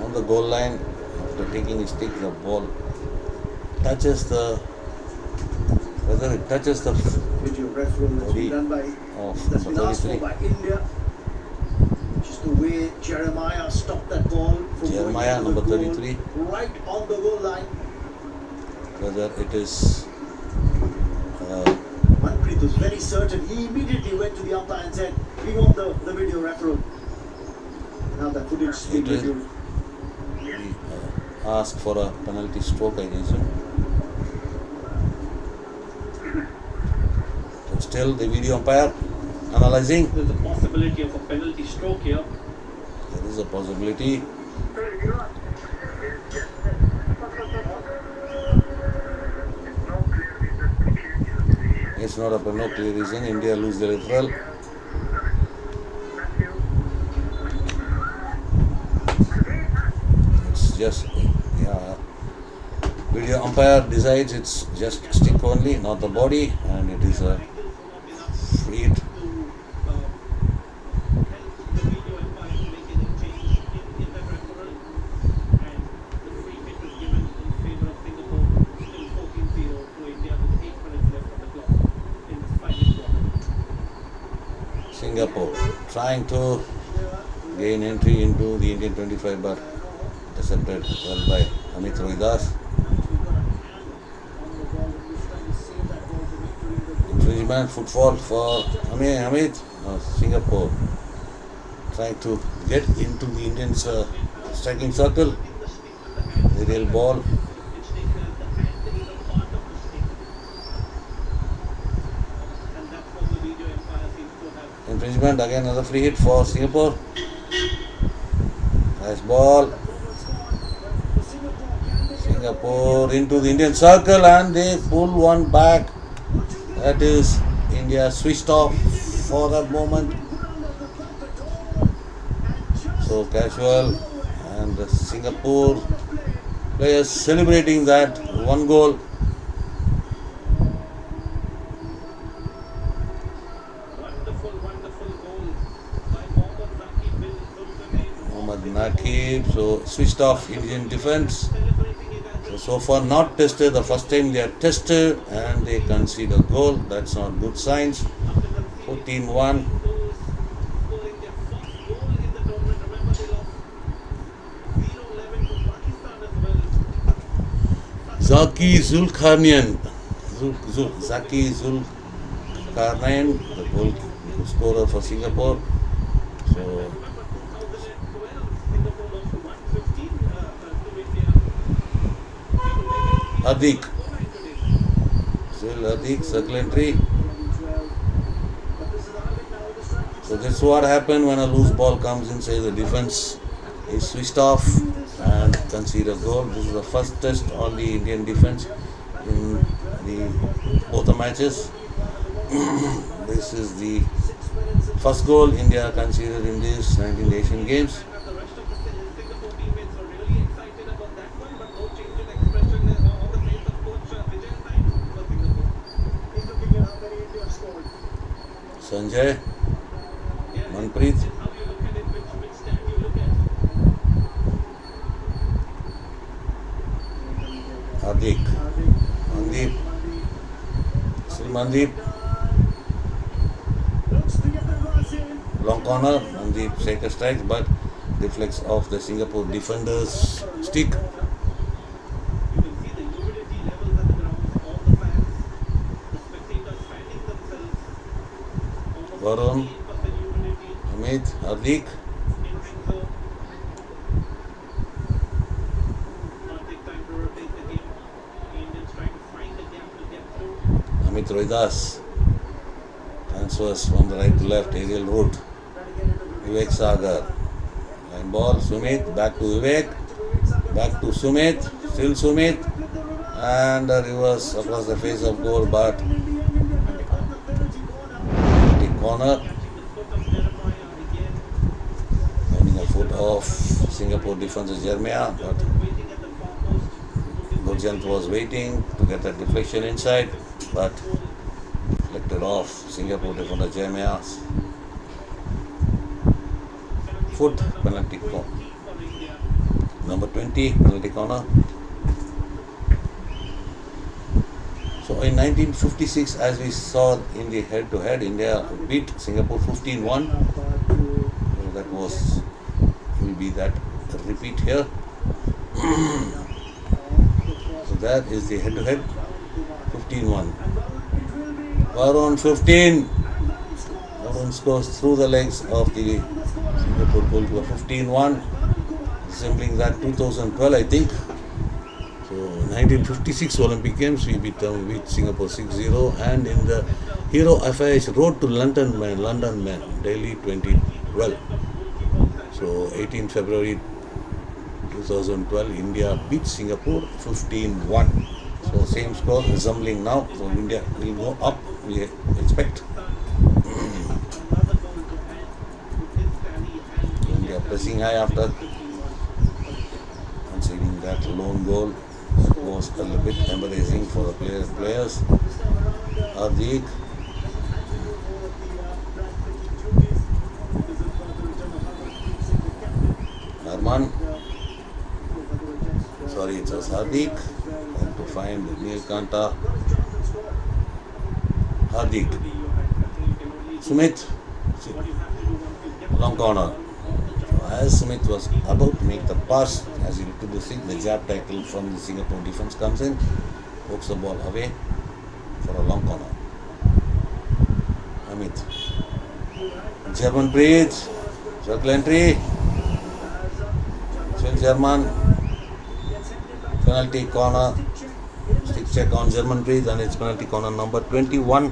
on the goal line. After taking his stick, the ball touches the whether it touches the Video referral that's been body done by, of that's been number asked for 33. by India. Just the way Jeremiah stopped that ball from Jeremiah, going into number the goal, 33. right on the goal line. Whether it is Manpreet was very certain. He immediately went to the umpire and said, "We want the video referral." Now that footage is being It is- reviewed. he asked for a penalty stroke, I assume. But still, the video umpire analyzing. There's a possibility of a penalty stroke here. There is a possibility. It's not a no clear reason. India lose the referral. It's just, yeah. Video umpire decides it's just stick only, not the body, and it is a free hit. Singapore trying to gain entry into the Indian 25, but intercepted well by Amit Rohidas. Infringement, footfall for Amit. Singapore trying to get into the Indians' striking circle. Aerial ball. Infringement, again another free hit for Singapore. Nice ball. Singapore into the Indian circle and they pull one back. That is India switched off for that moment. So casual, and the Singapore players celebrating that one goal. Nakib, so switched off Indian defense. So far not tested. The first time they are tested and they concede a goal. That's not good signs. 14-1. Zaki Zulkarnain, Zaki Zulkarnain, the goal scorer for Singapore. So Adik, still Adik, circle entry. So this is what happened when a loose ball comes inside the defense. Is switched off and concede a goal. This is the first test on the Indian defense in both the matches. This is the first goal India conceded in these 19 Asian Games. Sanjay, Manpreet, Hardik, Mandeep, still Mandeep, long corner, Mandeep Shaker strikes but deflects off the Singapore defender's stick. Varun, Amit, Hardik. Amit Rohidas transfers from the right to left, aerial route. Vivek Sagar. Line ball, Sumit, back to Vivek, back to Sumit, still Sumit, and a reverse across the face of goal, but corner, finding a foot off Singapore defense Jeremiah, but Gurjant was waiting to get that deflection inside, but deflected off Singapore defender Jeremiah's foot. Penalty corner. Number 20, penalty corner. So in 1956, as we saw in the head-to-head, India beat Singapore 15-1. So that will be that repeat here. So that is the head-to-head 15-1. Varun 15. Varun scores through the legs of the Singapore goalkeeper 15-1. Resembling that 2012, I think. So 1956 Olympic Games, we beat Singapore 6-0, and in the Hero FIH Road to London Delhi 2012. So 18 February 2012, India beat Singapore 15-1. So same score resembling now. So India will go up, we expect. India pressing high after conceding that lone goal. That was a little bit embarrassing for the players. Hardik. Arman. Sorry, it was Hardik. Have to find Neelkanta. Hardik. Sumit. Long corner. As Sumit was about to make the pass, as he looked to the stick, the jab tackle from the Singapore defense comes in, pokes the ball away for a long corner. Amit. German breed, circle entry. Still German. Penalty corner. Stick check on German breed, and it's penalty corner number 21.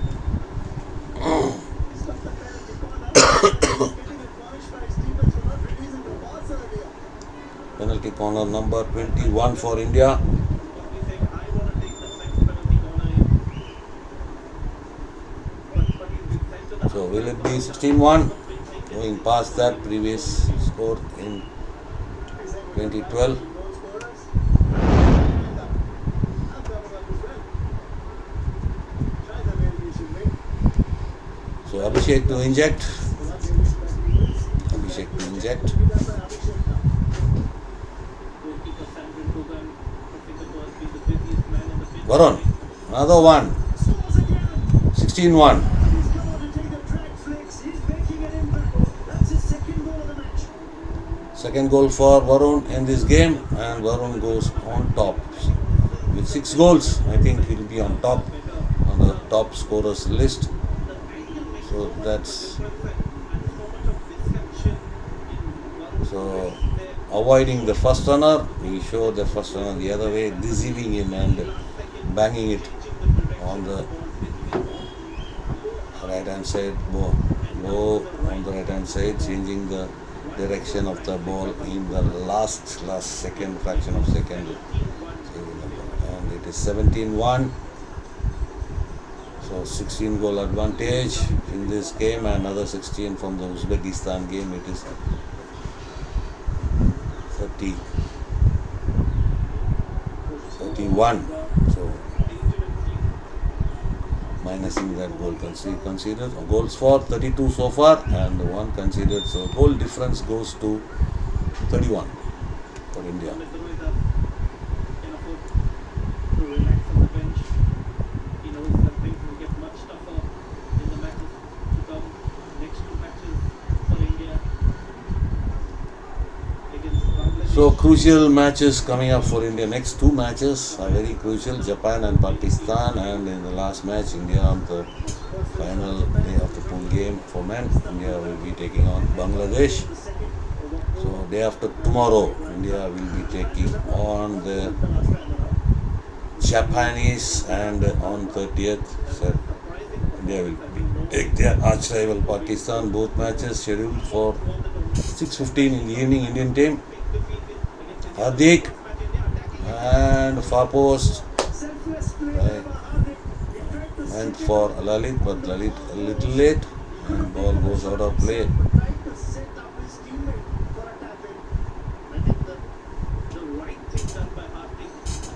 Penalty corner number 21 for India. So will it be 16-1? Going past that previous score in 2012. So Abhishek to inject. Varun, another one. 16-1. Second goal for Varun in this game, and Varun goes on top. With 6 goals, I think he'll be on top, on the top scorers list. So that's avoiding the first runner. He showed the first runner the other way, deceiving him and banging it on the right hand side, low on the right hand side, changing the direction of the ball in the last second, fraction of second, and it is 17-1. So 16 goal advantage in this game, and another 16 from the Uzbekistan game. It is 31. So minusing that goal considered. Goals for 32 so far, and one conceded. So goal difference goes to 31 for India. So crucial matches coming up for India. Next 2 matches are very crucial, Japan and Pakistan, and in the last match, India on the final day of the pool game for men. India will be taking on Bangladesh. So day after tomorrow, India will be taking on the Japanese, and on 30th, India will take their arch rival Pakistan. Both matches scheduled for 6:15 in the evening Indian time. Hardik and far post went for Lalit, but Lalit a little late, and ball goes out of play.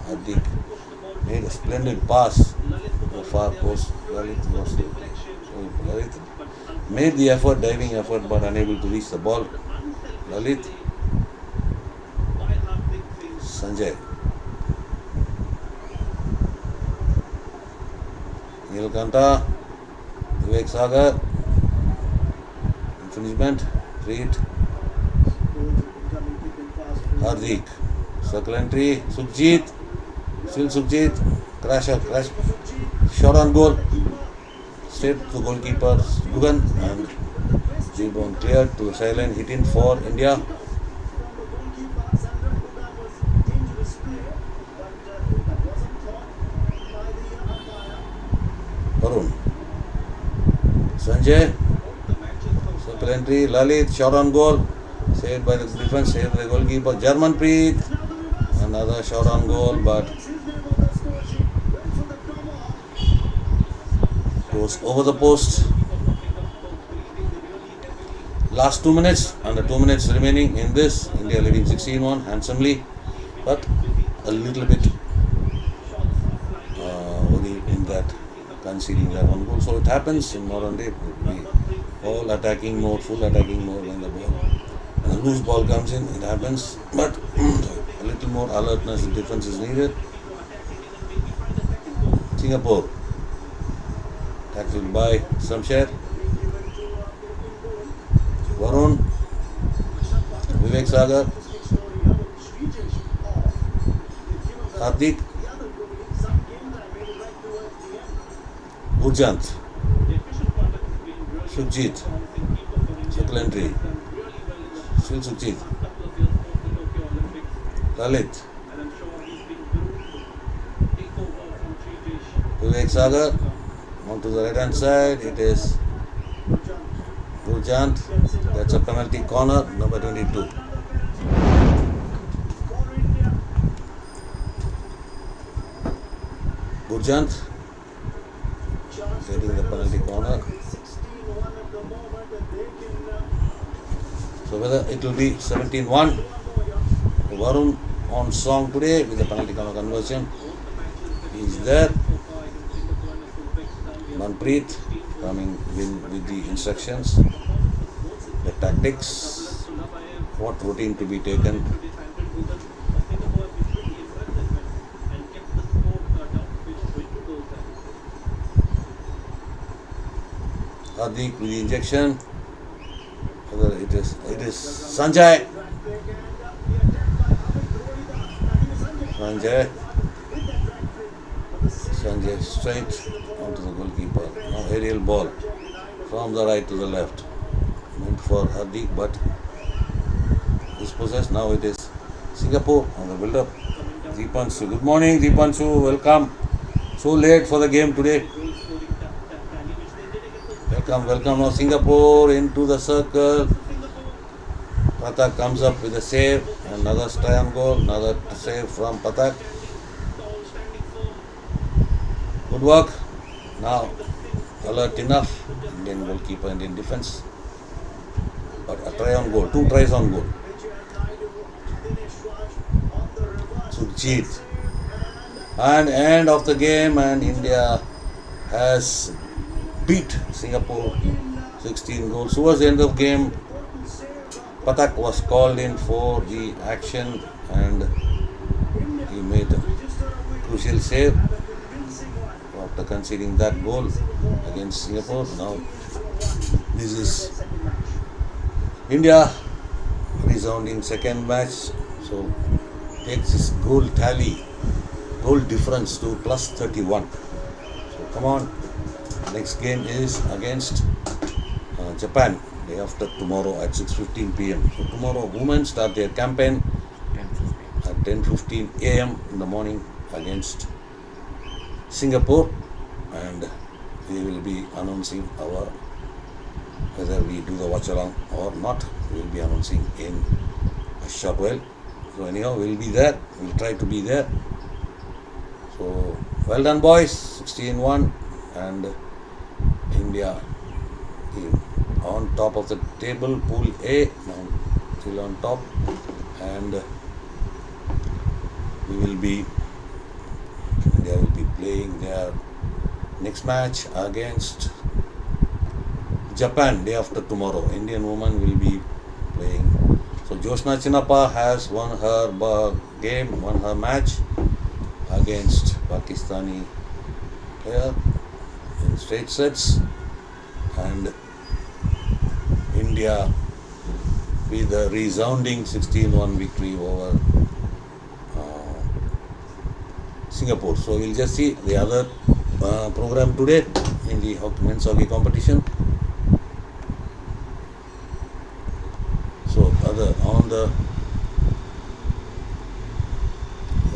Hardik made a splendid pass to the far post. Lalit made the effort, diving effort, but unable to reach the ball. Lalit. Sanjay. Nilkanta, Vivek Sagar, infringement, treat, Hardik, circle entry, Sukhjit, still Sukhjit, crash, shot on goal, straight to goalkeeper Gugan, and rebound cleared to silent hit in for India. Varun, Sanjay, circle entry, Lalit, shot on goal, saved by the defense, saved by the goalkeeper, Jarmanpreet, another shot on goal, but goes over the post. Last 2 minutes, under 2 minutes remaining in this, India leading 16-1 handsomely, but a little bit worried in that conceding that one goal. So it happens in modern day. All attacking mode, full attacking mode when the ball, when a loose ball comes in, it happens. But a little more alertness and defense is needed. Singapore, tackled by Samsher. Varun, Vivek Sagar, Hardik, Gurjant, Sukhjit, circle entry, still Sukhjit, Lalit, Vivek Sagar, on to the right hand side, it is Gurjant, that's a penalty corner, number 22. Gurjant getting the penalty corner. So whether it will be 17-1, Varun on song today with the penalty corner conversion. He is there. Manpreet coming in with the instructions, the tactics, what routine to be taken. Hardik with the injection. Whether it is Sanjay. Sanjay straight onto the goalkeeper. Now aerial ball from the right to the left. Meant for Hardik, but dispossessed. Now it is Singapore on the build-up. Deepanshu. Good morning, Deepanshu. Welcome. So late for the game today. Welcome now Singapore into the circle. Patak comes up with a save, another try on goal, another save from Patak. Good work. Now alert enough. Indian goalkeeper, Indian defense. But a try on goal, 2 tries on goal. Sukhjit. And end of the game, and India has beat Singapore 16 goals. Towards the end of the game, Patak was called in for the action and he made a crucial save after conceding that goal against Singapore. Now this is India resounding second match, so takes his goal tally, goal difference to plus 31. So come on. Next game is against Japan day after tomorrow at 6:15 p.m. So tomorrow women start their campaign at 10:15 a.m. in the morning against Singapore, and we will be announcing whether we do the watch along or not. We will be announcing in a short while. So anyhow, we will be there. We will try to be there. So well done, boys. 16-1 and India on top of the table, Pool A, now still on top, and India will be playing their next match against Japan day after tomorrow. Indian women will be playing. So Jyotsna Chinnappa has won her match against Pakistani player. in straight sets, and India with a resounding 16-1 victory over Singapore. So we'll just see the other program today in the men's hockey competition. So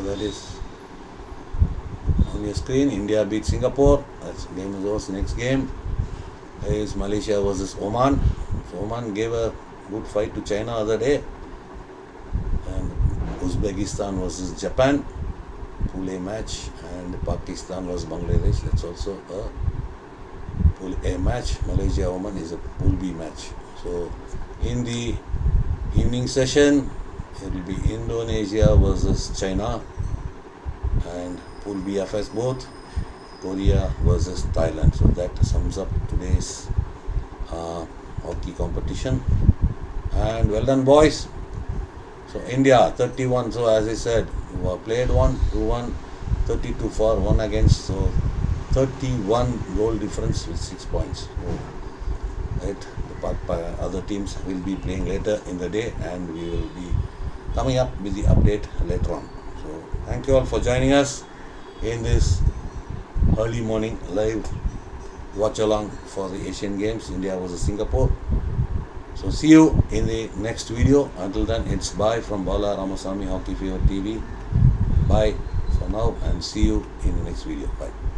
that is on your screen. India beat Singapore. That's game is over. Next game is Malaysia versus Oman. So Oman gave a good fight to China other day. And Uzbekistan versus Japan, Pool A match, and Pakistan versus Bangladesh. That's also a Pool A match. Malaysia Oman is a Pool B match. So in the evening session, it will be Indonesia versus China, and Pool BFS both, Korea versus Thailand. So that sums up today's hockey competition. And well done, boys. So India 31. So as I said, you have played 1-2-1, 32 for 1 against. So 31 goal difference with 6 points. So, right, the other teams will be playing later in the day, and we will be coming up with the update later on. So thank you all for joining us in this early morning live watch along for the Asian Games, India versus Singapore. So see you in the next video. Until then, it's bye from Bala Ramasamy Hockey Fever TV. Bye for now, and see you in the next video. Bye.